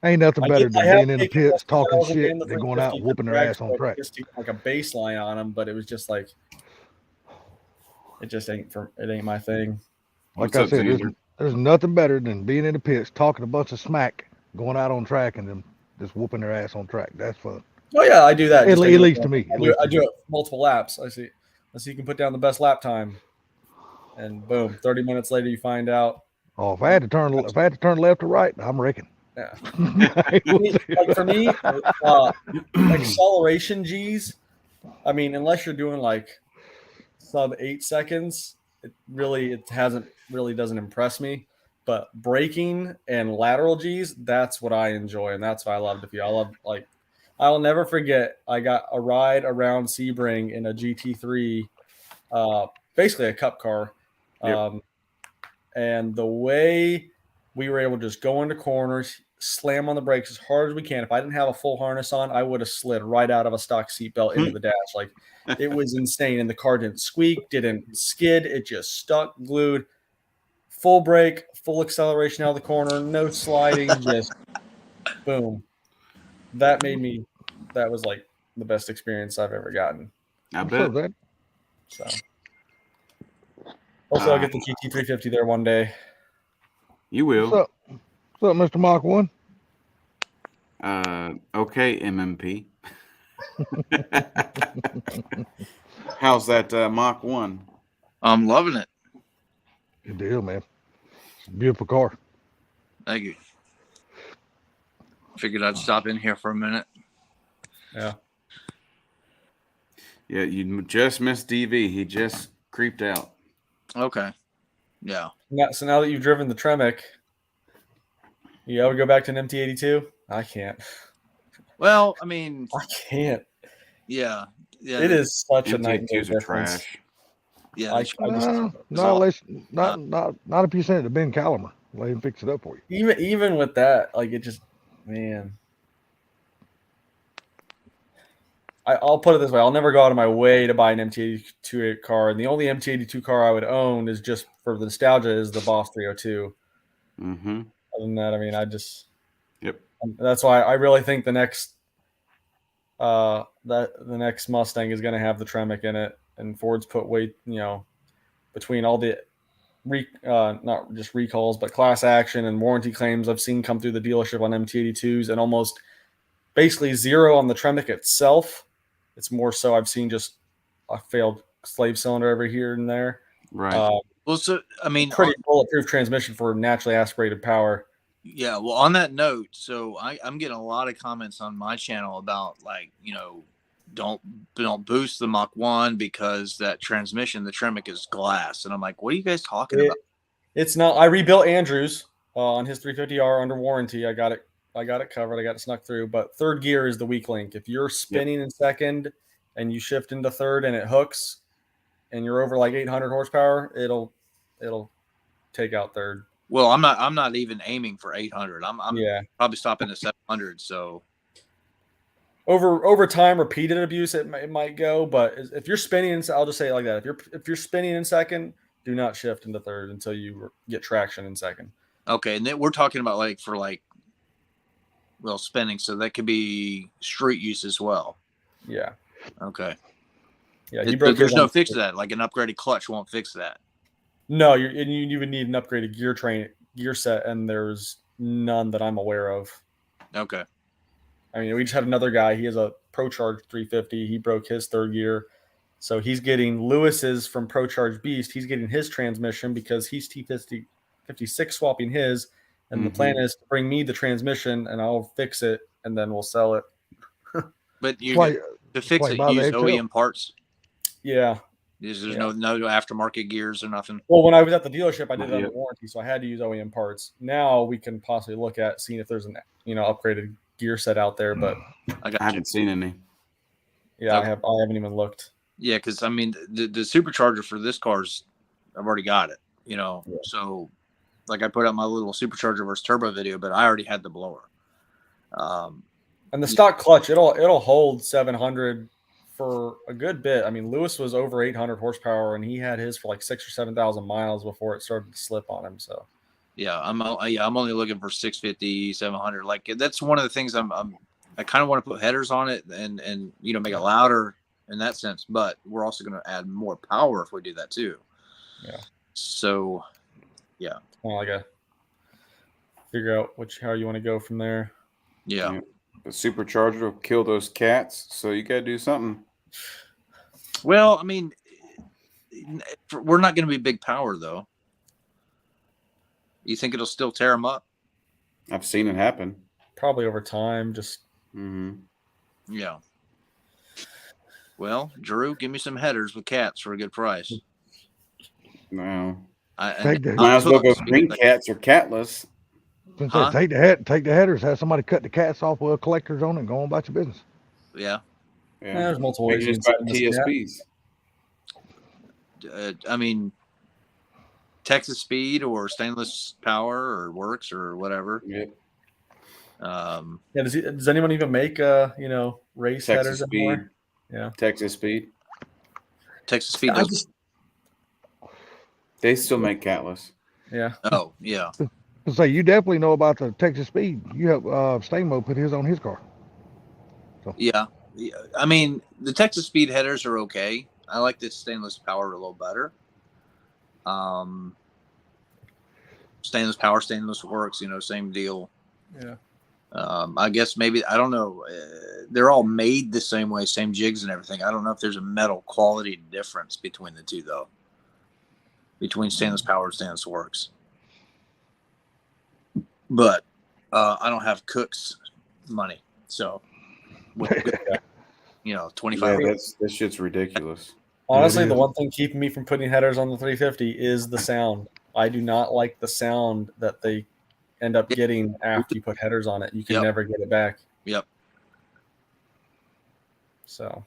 Ain't nothing better than being in the pits talking shit and then going out and whooping their ass on track. Just like a baseline on them, but it was just like it ain't my thing. Like I said, there's nothing better than being in the pits talking a bunch of smack, going out on track, and then just whooping their ass on track. That's fun. Oh yeah, I do that. At least to me. I do it multiple laps. Let's see you can put down the best lap time, and boom, 30 minutes later you find out. Oh, if I had to turn left or right, I'm wrecking. Yeah. Like for me, acceleration G's. Unless you're doing like sub 8 seconds, it doesn't impress me. But braking and lateral G's, that's what I enjoy, and that's what I love to feel. I'll never forget. I got a ride around Sebring in a GT3, basically a cup car, and the way we were able to just go into corners, slam on the brakes as hard as we can. If I didn't have a full harness on, I would have slid right out of a stock seatbelt into the dash. Like, it was insane. And the car didn't squeak, didn't skid. It just stuck, glued. Full brake, full acceleration out of the corner, no sliding, just boom. That was like the best experience I've ever gotten. I bet. So hopefully I'll get the GT350 there one day. You will. What's up, Mr. Mach 1? Okay, MMP. How's that Mach 1? I'm loving it. Good deal, man. It's a beautiful car. Thank you. Figured I'd stop in here for a minute. Yeah. Yeah, you just missed DV. He just creeped out. Okay. Yeah. So now that you've driven the Tremec, you ever go back to an MT82? I can't. Well, I can't. Yeah. It is such a nightmare. Trash. Yeah. Not if you send it to Ben Calimer. Let him fix it up for you. Even with that, like, it just, man. I'll put it this way. I'll never go out of my way to buy an MT82 car. And the only MT82 car I would own is just for the nostalgia is the Boss 302. Mm-hmm. Other than that, I just. Yep. That's why I really think the next the next Mustang is going to have the Tremec in it. And Ford's put weight, between all the not just recalls, but class action and warranty claims I've seen come through the dealership on MT82s, and almost basically zero on the Tremec itself. It's more so I've seen just a failed slave cylinder over here and there. Right. Pretty bulletproof transmission for naturally aspirated power. Yeah. Well, on that note, so I'm getting a lot of comments on my channel about, like, don't boost the Mach 1 because that transmission, the Tremec, is glass. And I'm like, what are you guys talking about? It's not. I rebuilt Andrews on his 350R under warranty. I got it covered. I got it snuck through. But third gear is the weak link. If you're spinning in second and you shift into third and it hooks and you're over like 800 horsepower, it'll take out third. Well, I'm not even aiming for 800. I'm probably stopping at 700. So over time, repeated abuse, it might go. But if you're spinning, I'll just say it like that. If you're spinning in second, do not shift into third until you get traction in second. Okay, and then we're talking about spinning, so that could be street use as well. Yeah. Okay. Yeah. There's no fix to that. Like, an upgraded clutch won't fix that. No, you would need an upgraded gear set, and there's none that I'm aware of. Okay. I mean, we just had another guy. He has a ProCharge 350. He broke his third gear. So he's getting Lewis's from ProCharge Beast. He's getting his transmission because he's T56 swapping his. And the plan is to bring me the transmission, and I'll fix it, and then we'll sell it. But That's why, to fix why it, buy you the use XL. OEM parts. Yeah. There's Yeah. no aftermarket gears or nothing. Well, when I was at the dealership, I did it Yeah. under warranty, so I had to use OEM parts. Now we can possibly look at seeing if there's an upgraded gear set out there, but I I got you. haven't seen any. yeah, Okay. I haven't even looked. Yeah, because I mean the supercharger for this car's I've already got it. Yeah. So like I put out my little supercharger versus turbo video, but I already had the blower. And the stock clutch, it'll hold 700 for a good bit. I mean, Lewis was over 800 horsepower, and he had his for like 6,000 or 7,000 miles before it started to slip on him. So Yeah, I'm only looking for 650, 700. Like that's one of the things I kind of want to put headers on it and make it louder in that sense, but we're also going to add more power if we do that too. Yeah. So, yeah. kind of like a figure out how you want to go from there. Yeah. Yeah. The supercharger will kill those cats, so you got to do something. Well, I mean, we're not going to be big power though. You think it'll still tear them up? I've seen it happen. Probably over time, just Yeah. Well, Drew, give me some headers with cats for a good price. No. Take the- Might as well go Speaking green of- cats or catless. Since they take the headers, have somebody cut the cats off with collectors on it, and go on about your business. Yeah. Yeah. there's multiple Maybe ways you just can buy send this cat. TSPs. I mean, Texas Speed or Stainless Power or Works or whatever. Yep. Yeah, does anyone even make race Texas headers Speed. anymore? Yeah. Texas Speed. Texas Speed I does. just They still make catless. yeah. Oh, yeah. So you definitely know about the Texas Speed. You have Stamo put his on his car. Yeah. I mean, the Texas Speed headers are okay. I like the Stainless Power a little better. Stainless Power, Stainless Works, same deal. Yeah. I guess maybe, I don't know. They're all made the same way, same jigs and everything. I don't know if there's a metal quality difference between the two, though. Between Stainless Power and Stainless Works. But I don't have Cook's money. So, with, 25. Yeah, that shit's ridiculous. Honestly, It the is. one thing keeping me from putting headers on the 350 is the sound. I do not like the sound that they end up getting after you put headers on it. You can Yep. never get it back. Yep. So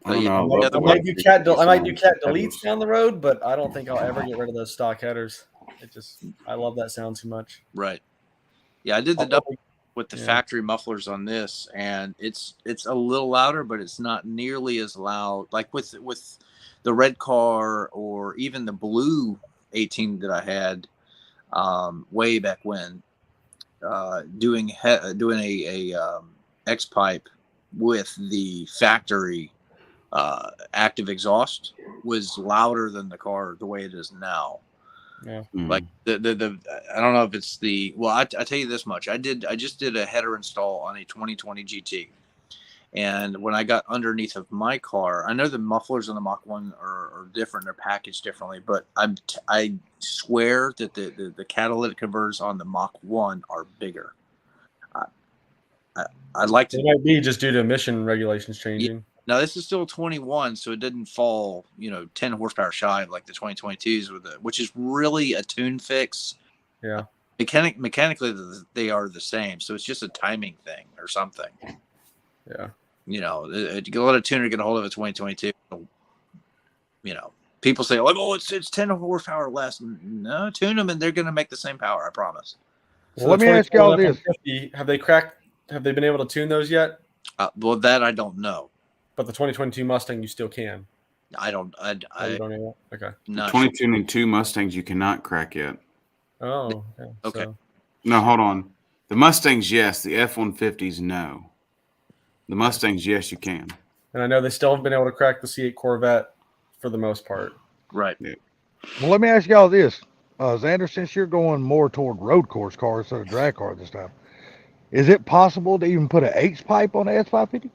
I don't yeah, know. yeah, love the I way might do they cat do I might do sounds. cat deletes down the road, but I don't think I'll ever get rid of those stock headers. I love that sound too much. Right. Yeah, I did the double with the Yeah. factory mufflers on this, and it's a little louder, but it's not nearly as loud. Like with the red car or even the blue 18 that I had way back when, doing a X pipe with the factory active exhaust was louder than the car the way it is now. Yeah. Like the I don't know if it's I tell you this much. I just did a header install on a 2020 GT. And when I got underneath of my car, I know the mufflers on the Mach 1 are different. They're packaged differently, but I swear that the catalytic converters on the Mach 1 are bigger. I'd like to. It might be just due to emission regulations changing. Now this is still 21, so it didn't fall, 10 horsepower shy like the 2022s which is really a tune fix. Yeah. Mechanically, they are the same, so it's just a timing thing or something. Yeah. You let a tuner get a hold of a 2022. People say, "Oh, it's 10 horsepower less." No, tune them, and they're going to make the same power. I promise. Well, let me ask y'all this. Have they been able to tune those yet? Well, that I don't know. But the 2022 Mustang, you still can. I don't. Oh, you don't know? Okay. Not sure. 2022 Mustangs you cannot crack yet. Oh, Okay. So, No, hold on. The Mustangs, yes. The F-150s, no. The Mustangs, yes, you can. and I know they still haven't been able to crack the C8 Corvette for the most part. Right. Well, let me ask y'all this, Xander, since you're going more toward road course cars instead of drag car this time, is it possible to even put an H pipe on the S550?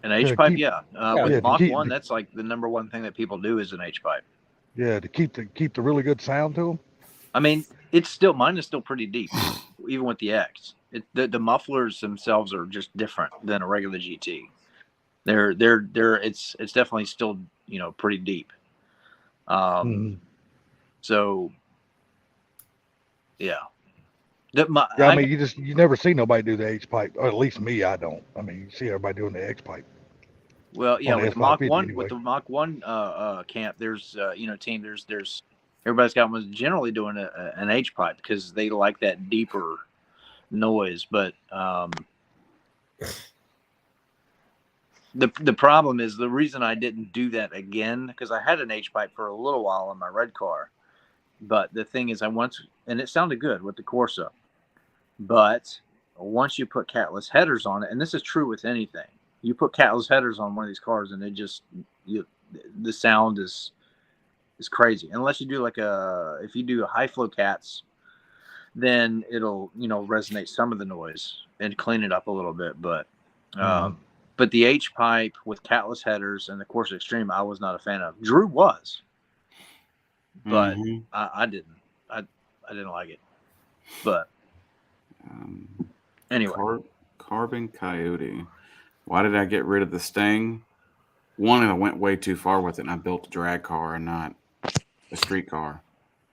An H To pipe, keep, yeah. Yeah, With to Mach keep, 1, that's like the number one thing that people do is an H pipe. yeah, to keep the really good sound to them. I mean, it's still mine is still pretty deep, even with the X. The mufflers themselves are just different than a regular GT. It's definitely still pretty deep. So yeah. Yeah, I mean, you never see nobody do the H pipe, or at least me, I don't. I mean, you see everybody doing the X pipe. Well, yeah, On the with the Mach S550 one, anyway. with the Mach 1 camp, there's team, there's everybody's got one generally doing an H pipe because they like that deeper noise. But the problem is the reason I didn't do that again, because I had an H pipe for a little while on my red car, but the thing is and it sounded good with the Corsa, but once you put catless headers on it, and this is true with anything, you put catless headers on one of these cars and the sound is crazy. Unless you do if you do high flow cats, then it'll resonate some of the noise and clean it up a little bit. But but the H pipe with catless headers and the Corsa Extreme, I was not a fan of. Drew was, but I didn't. I didn't like it. But anyway, Carbon Coyote. Why did I get rid of the Sting? One, I went way too far with it, and I built a drag car and not a street car.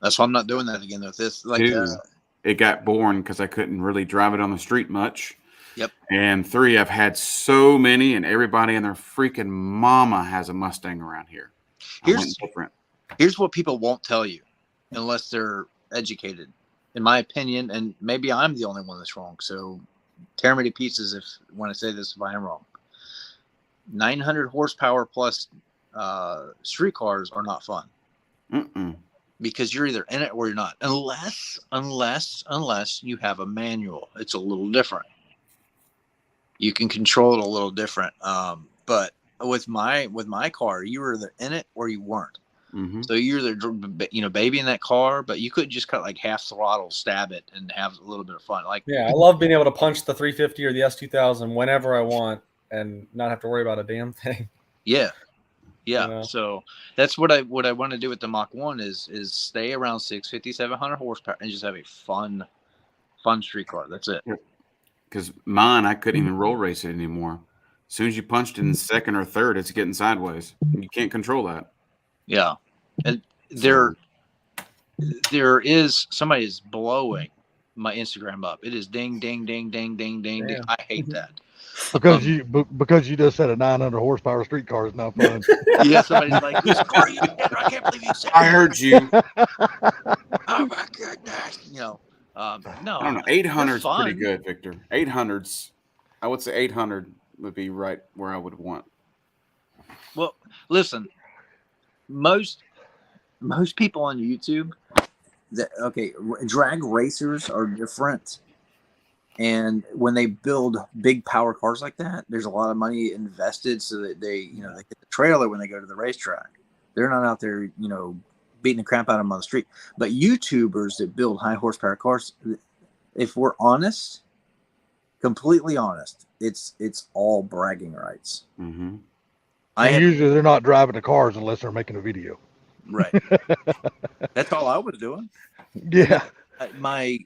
that's why I'm not doing that again with this. Like, Two, it got boring because I couldn't really drive it on the street much. Yep. And three, I've had so many, and everybody and their freaking mama has a Mustang around here. Here's what people won't tell you unless they're educated, in my opinion, and maybe I'm the only one that's wrong. So tear me to pieces when I say this if I am wrong. 900 horsepower plus street cars are not fun. Because you're either in it or you're not, unless you have a manual. It's a little different. You can control it a little different. But with my car, you were either in it or you weren't. So you're either baby in that car, but you couldn't just cut like half throttle, stab it, and have a little bit of fun. Like, yeah, I love being able to punch the 350 or the S2000 whenever I want and not have to worry about a damn thing. Yeah. So that's what I want to do with the Mach 1 is stay around 650, 700 horsepower and just have a fun street car. That's it. Because mine, I couldn't even roll race it anymore. As soon as you punched in second or third, it's getting sideways. You can't control that. Yeah. And there is somebody is blowing my Instagram up. It is ding, ding, ding, ding, ding, ding, ding. I hate that. Because you just said a 900 horsepower street car is not fun. Yeah, somebody's like, "Whose car are you in? I can't believe you said I heard you. Oh my goodness. No. I don't know. 800 is pretty good, Victor. 800s. I would say 800 would be right where I would want. Well, listen. Most people on YouTube, drag racers are different. And when they build big power cars like that, there's a lot of money invested so that they get the trailer when they go to the racetrack. They're not out there, beating the crap out of them on the street. But YouTubers that build high horsepower cars, if we're honest, completely honest, it's all bragging rights. Usually they're not driving the cars unless they're making a video. Right. That's all I was doing. Yeah. My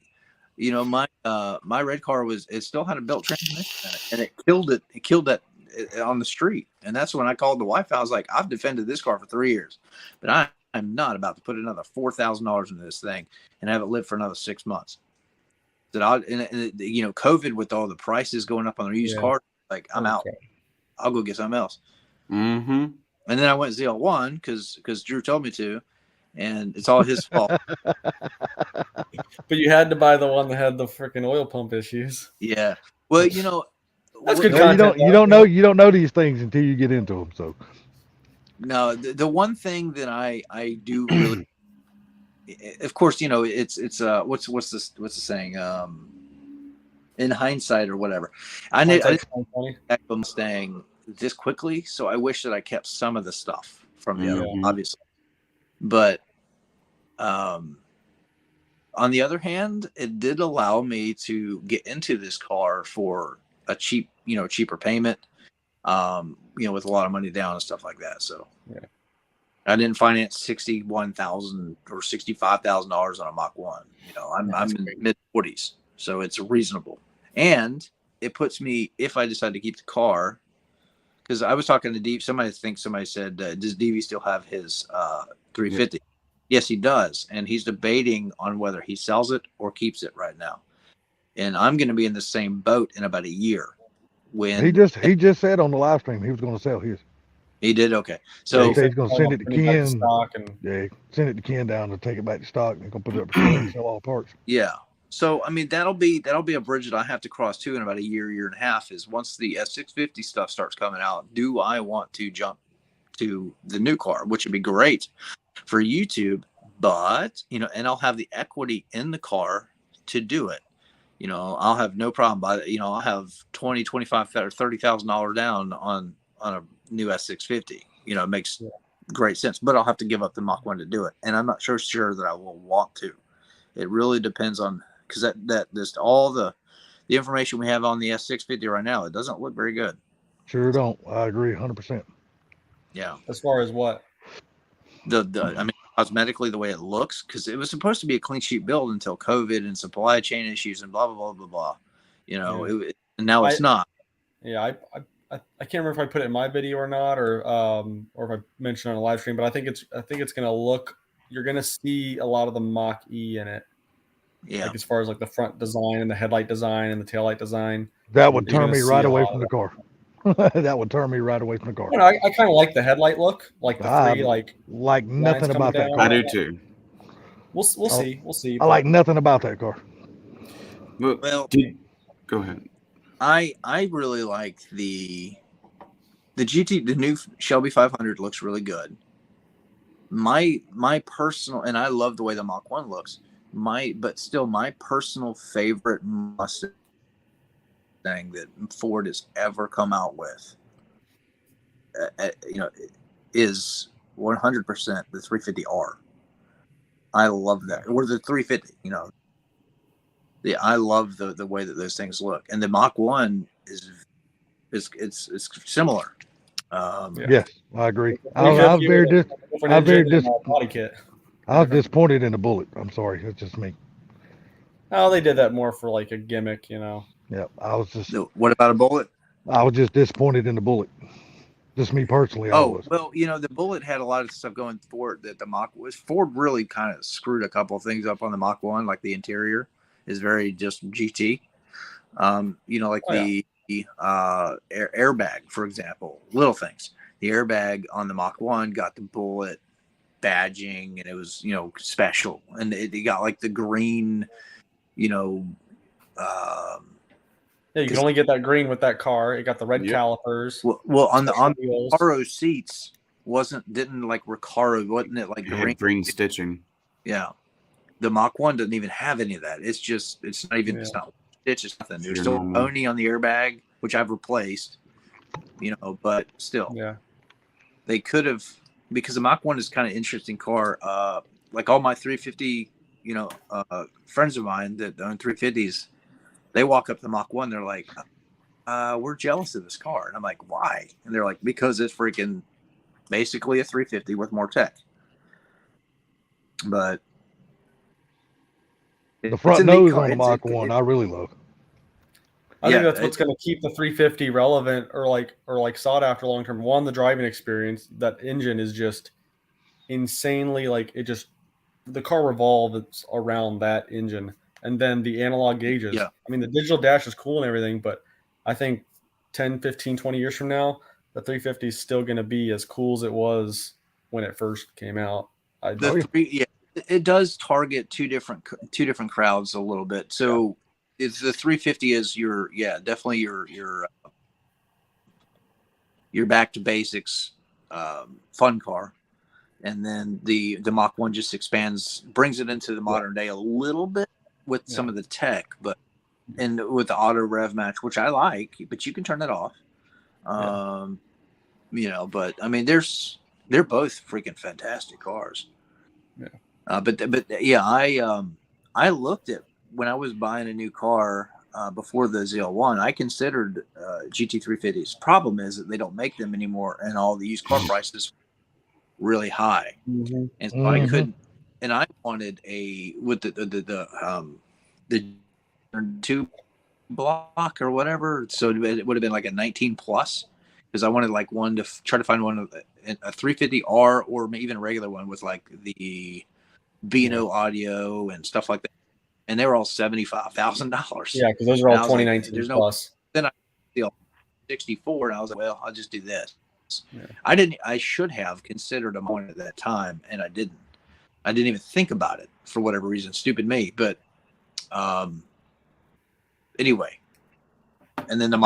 red car it still had a built transmission in it, and it killed that on the street. And that's when I called the wife. I was like, I've defended this car for 3 years, but I'm not about to put another $4,000 into this thing and have it live for another 6 months. COVID with all the prices going up on the used cars, like I'm out. I'll go get something else. And then I went ZL1 because Drew told me to, and it's all his fault. But you had to buy the one that had the freaking oil pump issues. Yeah. Well, that's good No, content. you don't know these things until you get into them. So no, the one thing that I do really, of course, it's what's the saying? In hindsight or whatever, I didn't back the Mustang this quickly, so I wish that I kept some of the stuff from the other one, obviously. But on the other hand, it did allow me to get into this car for a cheaper payment, with a lot of money down and stuff like that. So Yeah. I didn't finance $61,000 or $65,000 on a Mach 1. I'm That's in great. mid-40s, so it's reasonable. And it puts me, if I decide to keep the car, because I was talking to Deep. Somebody said, does DV still have his 350? Yes, he does. And he's debating on whether he sells it or keeps it right now. And I'm going to be in the same boat in about a year. When He just said on the live stream he was going to sell his. he did, okay. Yeah, So he said he's going to send it to Bring back Ken. stock and Yeah, send it to Ken down to take it back to stock, and he's going to put it up for sale and sell all parts. yeah. So I mean that'll be a bridge that I have to cross too in about a year and a half. Is once the S650 stuff starts coming out, do I want to jump to the new car, which would be great for YouTube, but and I'll have the equity in the car to do it. I'll have no problem I'll have $20,000, $25,000 or $30,000 down on a new S650. It makes great sense, but I'll have to give up the Mach 1 to do it, and I'm not sure that I will want to. It really depends on, because that just all the information we have on the S650 right now, it doesn't look very good. Sure don't. I agree 100%. Yeah. as far as what? I mean, cosmetically, the way it looks, because it was supposed to be a clean sheet build until COVID and supply chain issues and blah, blah, blah, blah, blah. And now it's not. Yeah, I can't remember if I put it in my video or not, or if I mentioned it on a live stream, but I think it's gonna look. You're gonna see a lot of the Mach E in it. Yeah. Like as far as like the front design and the headlight design and the taillight design. That would You're turn gonna me right see a away lot from of the car. That would turn me right away from the car. I kind of like the headlight look, like the three like nothing lines about that coming car. I do too. We'll see. We'll see. I like nothing about that car. Well, go ahead. I really like the GT. The new Shelby 500 looks really good. My personal, and I love the way the Mach 1 looks. But still, my personal favorite Mustang that Ford has ever come out with, is 100% the 350R. I love that, or the 350. Yeah, I love the way that those things look, and the Mach 1 is it's similar. Yes, I agree. I was disappointed in the Bullet. I'm sorry, it's just me. Oh, they did that more for like a gimmick, Yeah, I was just. What about a Bullet? I was just disappointed in the Bullet. Just me personally. Well, the Bullet had a lot of stuff going for it that the Mach was. Ford really kind of screwed a couple of things up on the Mach 1, like the interior is very just GT. The airbag, for example, little things. The airbag on the Mach 1 got the Bullet badging, and it was special, and it got like the green. Yeah, you can only get that green with that car. It got the red calipers. Well, on the Recaro seats didn't like Recaro, wasn't it like green stitching? Yeah, the Mach 1 doesn't even have any of that. It's not even it's not stitch. It's nothing. There's still a pony on the airbag, which I've replaced. But still, they could have, because the Mach 1 is kind of interesting car. Like all my 350, friends of mine that own 350s. They walk up to the Mach 1, they're like, we're jealous of this car. And I'm like, why? And they're like, because it's freaking basically a 350 with more tech. But the front nose on the Mach 1, I really love. I think that's what's going to keep the 350 relevant or like sought after long term. One, the driving experience. That engine is just insanely the car revolves around that engine. And then the analog gauges. Yeah. I mean, the digital dash is cool and everything, but I think 10, 15, 20 years from now, the 350 is still going to be as cool as it was when it first came out. It does target two different crowds a little bit. So it's the 350 is definitely your back to basics fun car. And then the Mach 1 just brings it into the modern day a little bit with some of the tech, and with the auto rev match, which I like, but you can turn that off. But I mean, they're both freaking fantastic cars. Yeah. But yeah, I looked at when I was buying a new car before the ZL1. I considered GT350s. Problem is that they don't make them anymore, and all the used car prices really high, and so I couldn't. And I wanted a with the 2 block or whatever, so it would have been like a 19 plus, because I wanted like one to try to find one of a 350R or even a regular one with like the B&O audio and stuff like that, and they were all $75,000. Yeah, because those are all And I was like, 2019 there's no- plus. Then I feel 64, and I was like, well, I'll just do this. Yeah. I should have considered a one at that time, and I didn't. I didn't even think about it for whatever reason. Stupid me. But anyway, and then then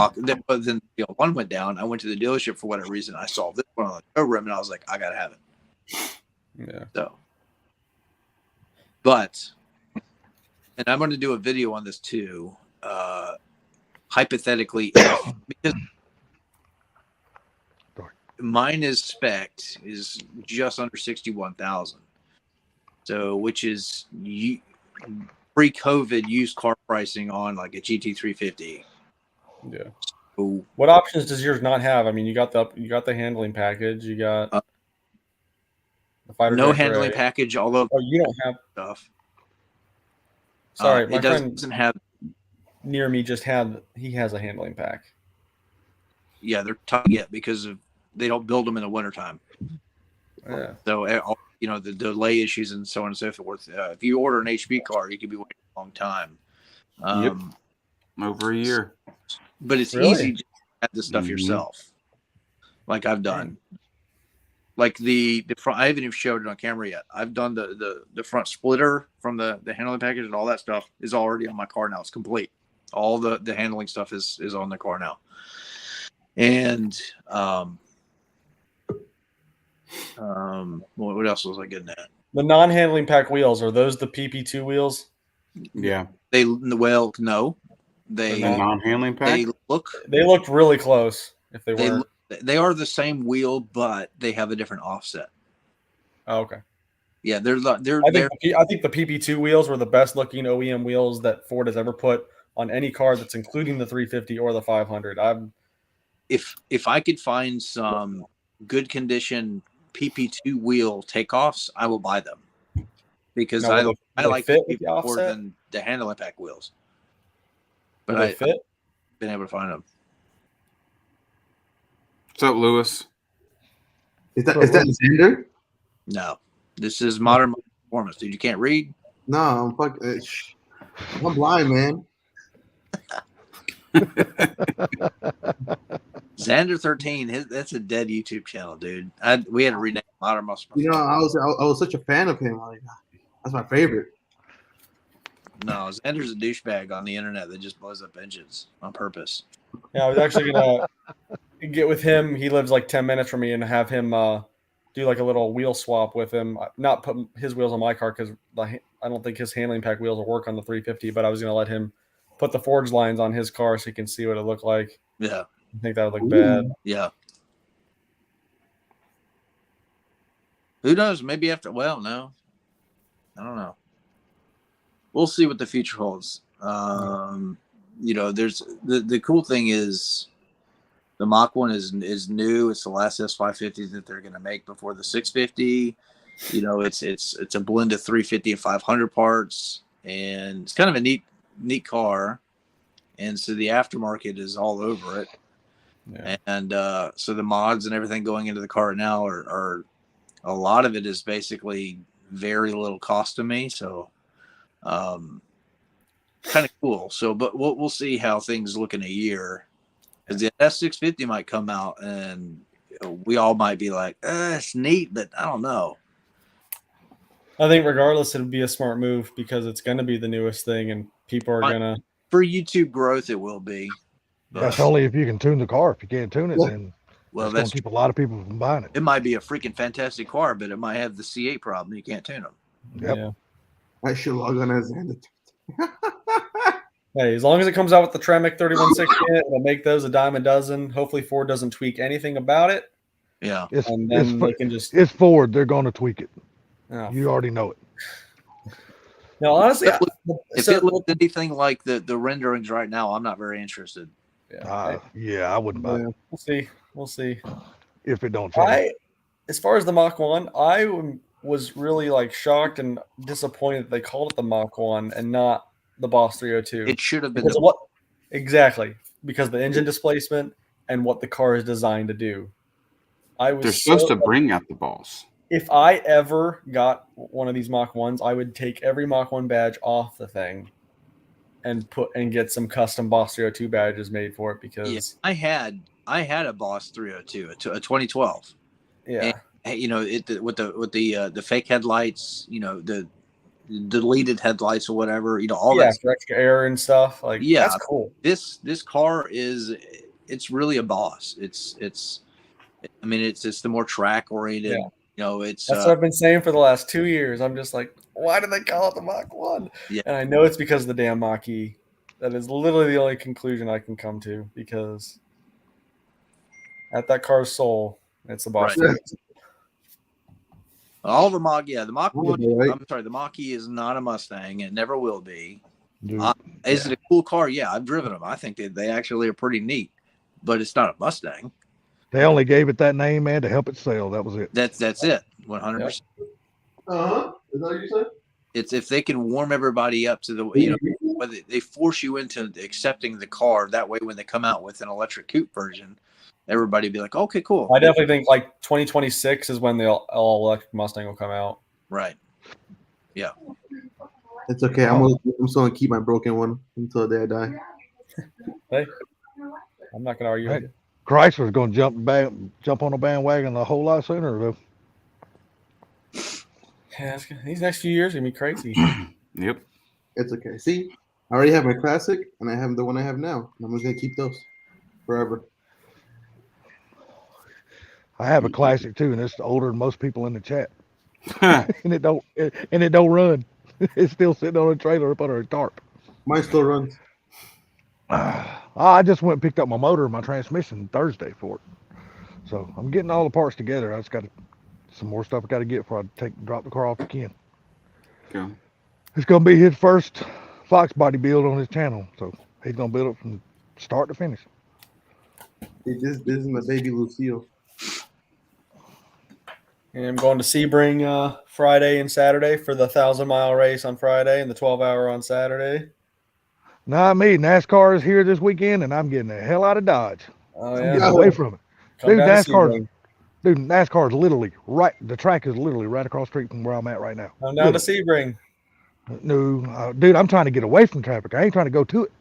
the one went down. I went to the dealership for whatever reason. I saw this one on the showroom, and I was like, I gotta have it. Yeah. So, but, and I'm going to do a video on this too. Hypothetically, because mine is spec'd is just under 61,000. So, which is pre-COVID used car pricing on like a GT350. Yeah. So, What options does yours not have? I mean, you got the handling package. You got the fighter no jet handling gray. package, although Oh, you don't have. stuff. Sorry, my it friend doesn't have. near me just he has a handling pack. Yeah, they're tough to get because they don't build them in the wintertime. Yeah. So, the delay issues and so on and so forth. If you order an HP car, you could be waiting a long time. Yep. Over a year. But it's Really? easy to add this stuff yourself, like I've done. Like the front, I haven't even showed it on camera yet. I've done the front splitter from the handling package, and all that stuff is already on my car now. It's complete. All the handling stuff is on the car now. And what else was I getting at? The non-handling pack wheels, are those the PP2 wheels? Yeah. No, The non-handling pack. they They looked really close. If they were. they are the same wheel, but they have a different offset. Oh, okay. Yeah, they're I think the PP2 wheels were the best looking OEM wheels that Ford has ever put on any car that's including the 350 or the 500. If I could find some good condition PP2 wheel takeoffs, I will buy them because I like fit them with the more offset? than the handling pack wheels. But But they fit. I've been able to find them. What's up, Lewis? Is that Xander? No, this is modern performance, dude. You can't read. No, I'm blind, man. Xander 13. That's a dead YouTube channel, dude. We had to rename modern muscle. You know, I was such a fan of him. Like, that's my favorite. No, Xander's a douchebag on the internet that just blows up engines on purpose. Yeah, I was actually gonna get with him. He lives like 10 minutes from me, and have him do like a little wheel swap with him. Not put his wheels on my car because I don't think his handling pack wheels will work on the 350. But I was gonna let him put the forge lines on his car so he can see what it looked like. Yeah, I think that would look bad. yeah. Who knows? Maybe after. Well, no, I don't know. We'll see what the future holds. There's the cool thing is the Mach 1 is new. It's the last S550 that they're going to make before the 650. It's a blend of 350 and 500 parts, and it's kind of a neat car. And so the aftermarket is all over it. Yeah. And so the mods and everything going into the car now are a lot of it is basically very little cost to me. So kind of cool. So, but we'll see how things look in a year, because the S650 might come out and we all might be like, it's neat, but I don't know. I think regardless, it'd be a smart move because it's going to be the newest thing, and people are going to. For YouTube growth, it will be. That's only if you can tune the car. If you can't tune it, then Well, that's going to keep a lot of people from buying it. It might be a freaking fantastic car, but it might have the C8 problem. You can't tune them. Yep. Yeah. I should log on as Xander. Hey, as long as it comes out with the Tremec 3160 in it, it'll make those a dime a dozen. Hopefully, Ford doesn't tweak anything about it, Yeah. and then they can just. It's Ford. They're going to tweak it. Oh, You already know it. no, honestly, If so- it looks anything like the renderings right now, I'm not very interested. Yeah, I wouldn't buy it we'll see. We'll see. if it don't change. As far as the Mach 1, I was really like shocked and disappointed that they called it the Mach 1 and not the Boss 302. It should have been Because of what exactly? Because of the engine displacement and what the car is designed to do. They're supposed to bring out the Boss. If I ever got one of these Mach 1s, I would take every Mach 1 badge off the thing and get some custom Boss 302 badges made for it because I had a Boss 302, a 2012. yeah. And, you know, with the fake headlights, you know, the deleted headlights or whatever, you know, all that for extra air and stuff. Like, Yeah. that's cool. This car it's really a Boss. It's the more track oriented. Yeah. You know, it's That's what I've been saying for the last 2 years. I'm just like, why did they call it the Mach 1? Yeah. And I know it's because of the damn Mach E. That is literally the only conclusion I can come to because at that car's soul, it's the Boss. Right. all the Mach 1. Right. I'm sorry, the Mach E is not a Mustang. It never will be. Dude, Is it a cool car? Yeah, I've driven them. I think they actually are pretty neat, but it's not a Mustang. they only gave it that name, man, to help it sell. That was it. That's it. 100%. Uh-huh. Is that what you said? It's if they can warm everybody up to the, you know, whether they force you into accepting the car. That way, when they come out with an electric coupe version, everybody be like, okay, cool. I definitely think like 2026 is when the all electric Mustang will come out. Right. It's okay. I'm still gonna keep my broken one until the day I die. Hey, I'm not going to argue with you. Chrysler's going to jump on a bandwagon a whole lot sooner, though. Yeah, these next few years are going to be crazy. Yep. It's okay. See, I already have my classic, and I have the one I have now. And I'm just gonna keep those forever. I have a classic too, and it's older than most people in the chat, and it don't run. It's still sitting on a trailer up under a tarp. Mine still runs. I just went and picked up my motor and my transmission Thursday for it, so I'm getting all the parts together. I just got some more stuff I got to get before I drop the car off to Ken. Go. It's gonna be his first Fox body build on his channel, so he's gonna build it from start to finish. This is my baby Lucille. And I'm going to Sebring Friday and Saturday for the 1,000-mile race on Friday and the 12-hour on Saturday. Not me. NASCAR is here this weekend, and I'm getting the hell out of Dodge. Oh, I'm yeah. getting away from it. Come Dude, down to NASCAR Sebring. Dude, NASCAR is literally right. The track is literally right across the street from where I'm at right now. Come down to Sebring. No, dude, I'm trying to get away from traffic. I ain't trying to go to it.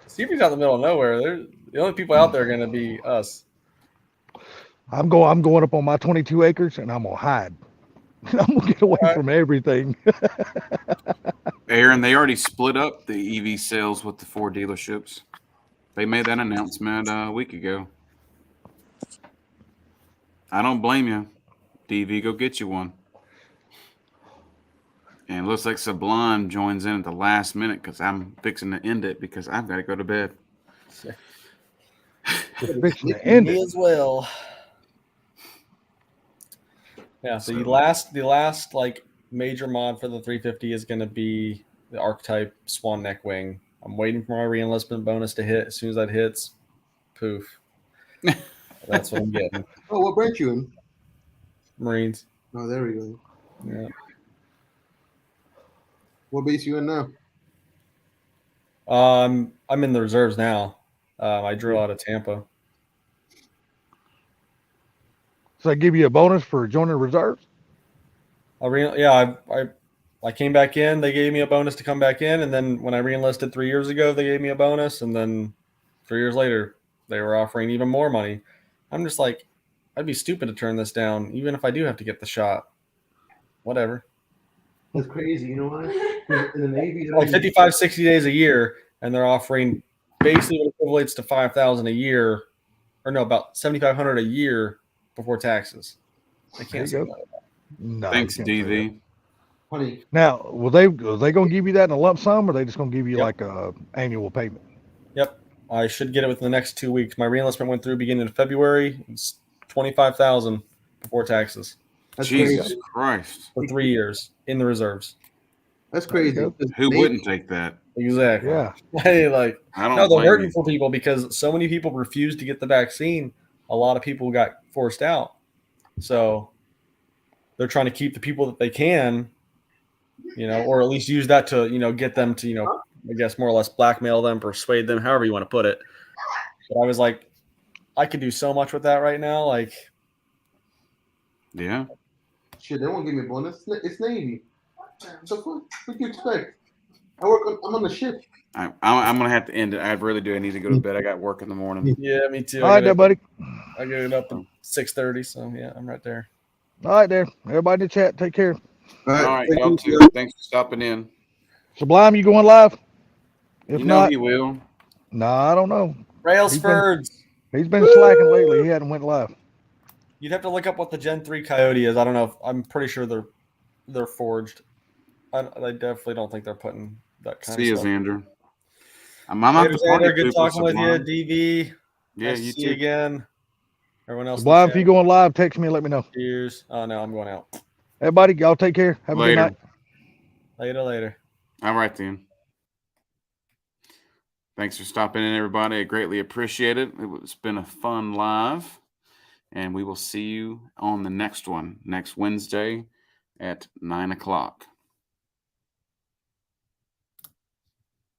Sebring's out in the middle of nowhere. The only people out there are going to be us. I'm going up on my 22 acres, and I'm gonna hide. I'm gonna get away Right. from everything. Aaron, they already split up the EV sales with the 4 dealerships. They made that announcement a week ago. I don't blame you. DV, go get you one. And it looks like Sublime joins in at the last minute because I'm fixing to end it because I've got to go to bed. Fixing to end Me it. as well. Yeah, so the last like major mod for the 350 is going to be the Archetype Swan Neck Wing. I'm waiting for my reenlistment bonus to hit. As soon as that hits, poof. That's what I'm getting. Oh, what branch you in? Marines. Oh, there we go. Yeah. What base you in now? I'm in the reserves now. I drew out of Tampa. So they give you a bonus for joining the reserves? I came back in. They gave me a bonus to come back in, and then when I reenlisted 3 years ago, they gave me a bonus, and then 3 years later, they were offering even more money. I'm just like, I'd be stupid to turn this down, even if I do have to get the shot. Whatever. That's crazy. You know what? In the Navy, Like 55, 60 days a year, and they're offering basically what equates to $5,000 a year, or no, about $7,500 a year before taxes. I can't say There you that. No. Thanks, you can't say that. DV. honey. Now, are they gonna give you that in a lump sum, or are they just gonna give you Yep. like a annual payment? Yep, I should get it within the next 2 weeks. My reenlistment went through beginning of February. It's $25,000 before taxes. That's Jesus crazy. Christ. for 3 years in the reserves. That's crazy. Yep. Who They- wouldn't take that? Exactly. Yeah. Hey, like, I don't no, they're blame hurting you. for people because so many people refused to get the vaccine. A lot of people got forced out. So they're trying to keep the people that they can, or at least use that to, get them to, I guess more or less blackmail them, persuade them, however you want to put it. But I was like, I could do so much with that right now. Like, Yeah. Shit, they won't give me a bonus. It's Navy. So what do you expect? I'm on the ship. I'm gonna have to end it. I really do. I need to go to bed. I got work in the morning. yeah, me too. All right, there, buddy. I get it up at 6:30. So yeah, I'm right there. All right, there. Everybody in the chat, take care. All right, thank y'all you, too. sir. Thanks for stopping in. Sublime, you going live? If You know not, he will. nah, I don't know. Railsfords. He's been slacking lately. He hadn't went live. You'd have to look up what the Gen 3 Coyote is. I don't know. I'm pretty sure they're forged. I definitely don't think they're putting that kind See you, of stuff. Xander. I'm not Later, the party Xander, good pooper, talking with you. Sublime. DV. Yeah, Nice you to see you too. again. Everyone else. in the Sublime, if chat, you going live, text me and let me know. cheers. Oh no, I'm going out. Everybody, y'all take care. Have a good Later. night. Later. All right, then. Thanks for stopping in, everybody. I greatly appreciate it. It's been a fun live, and we will see you on the next one next Wednesday at 9 o'clock.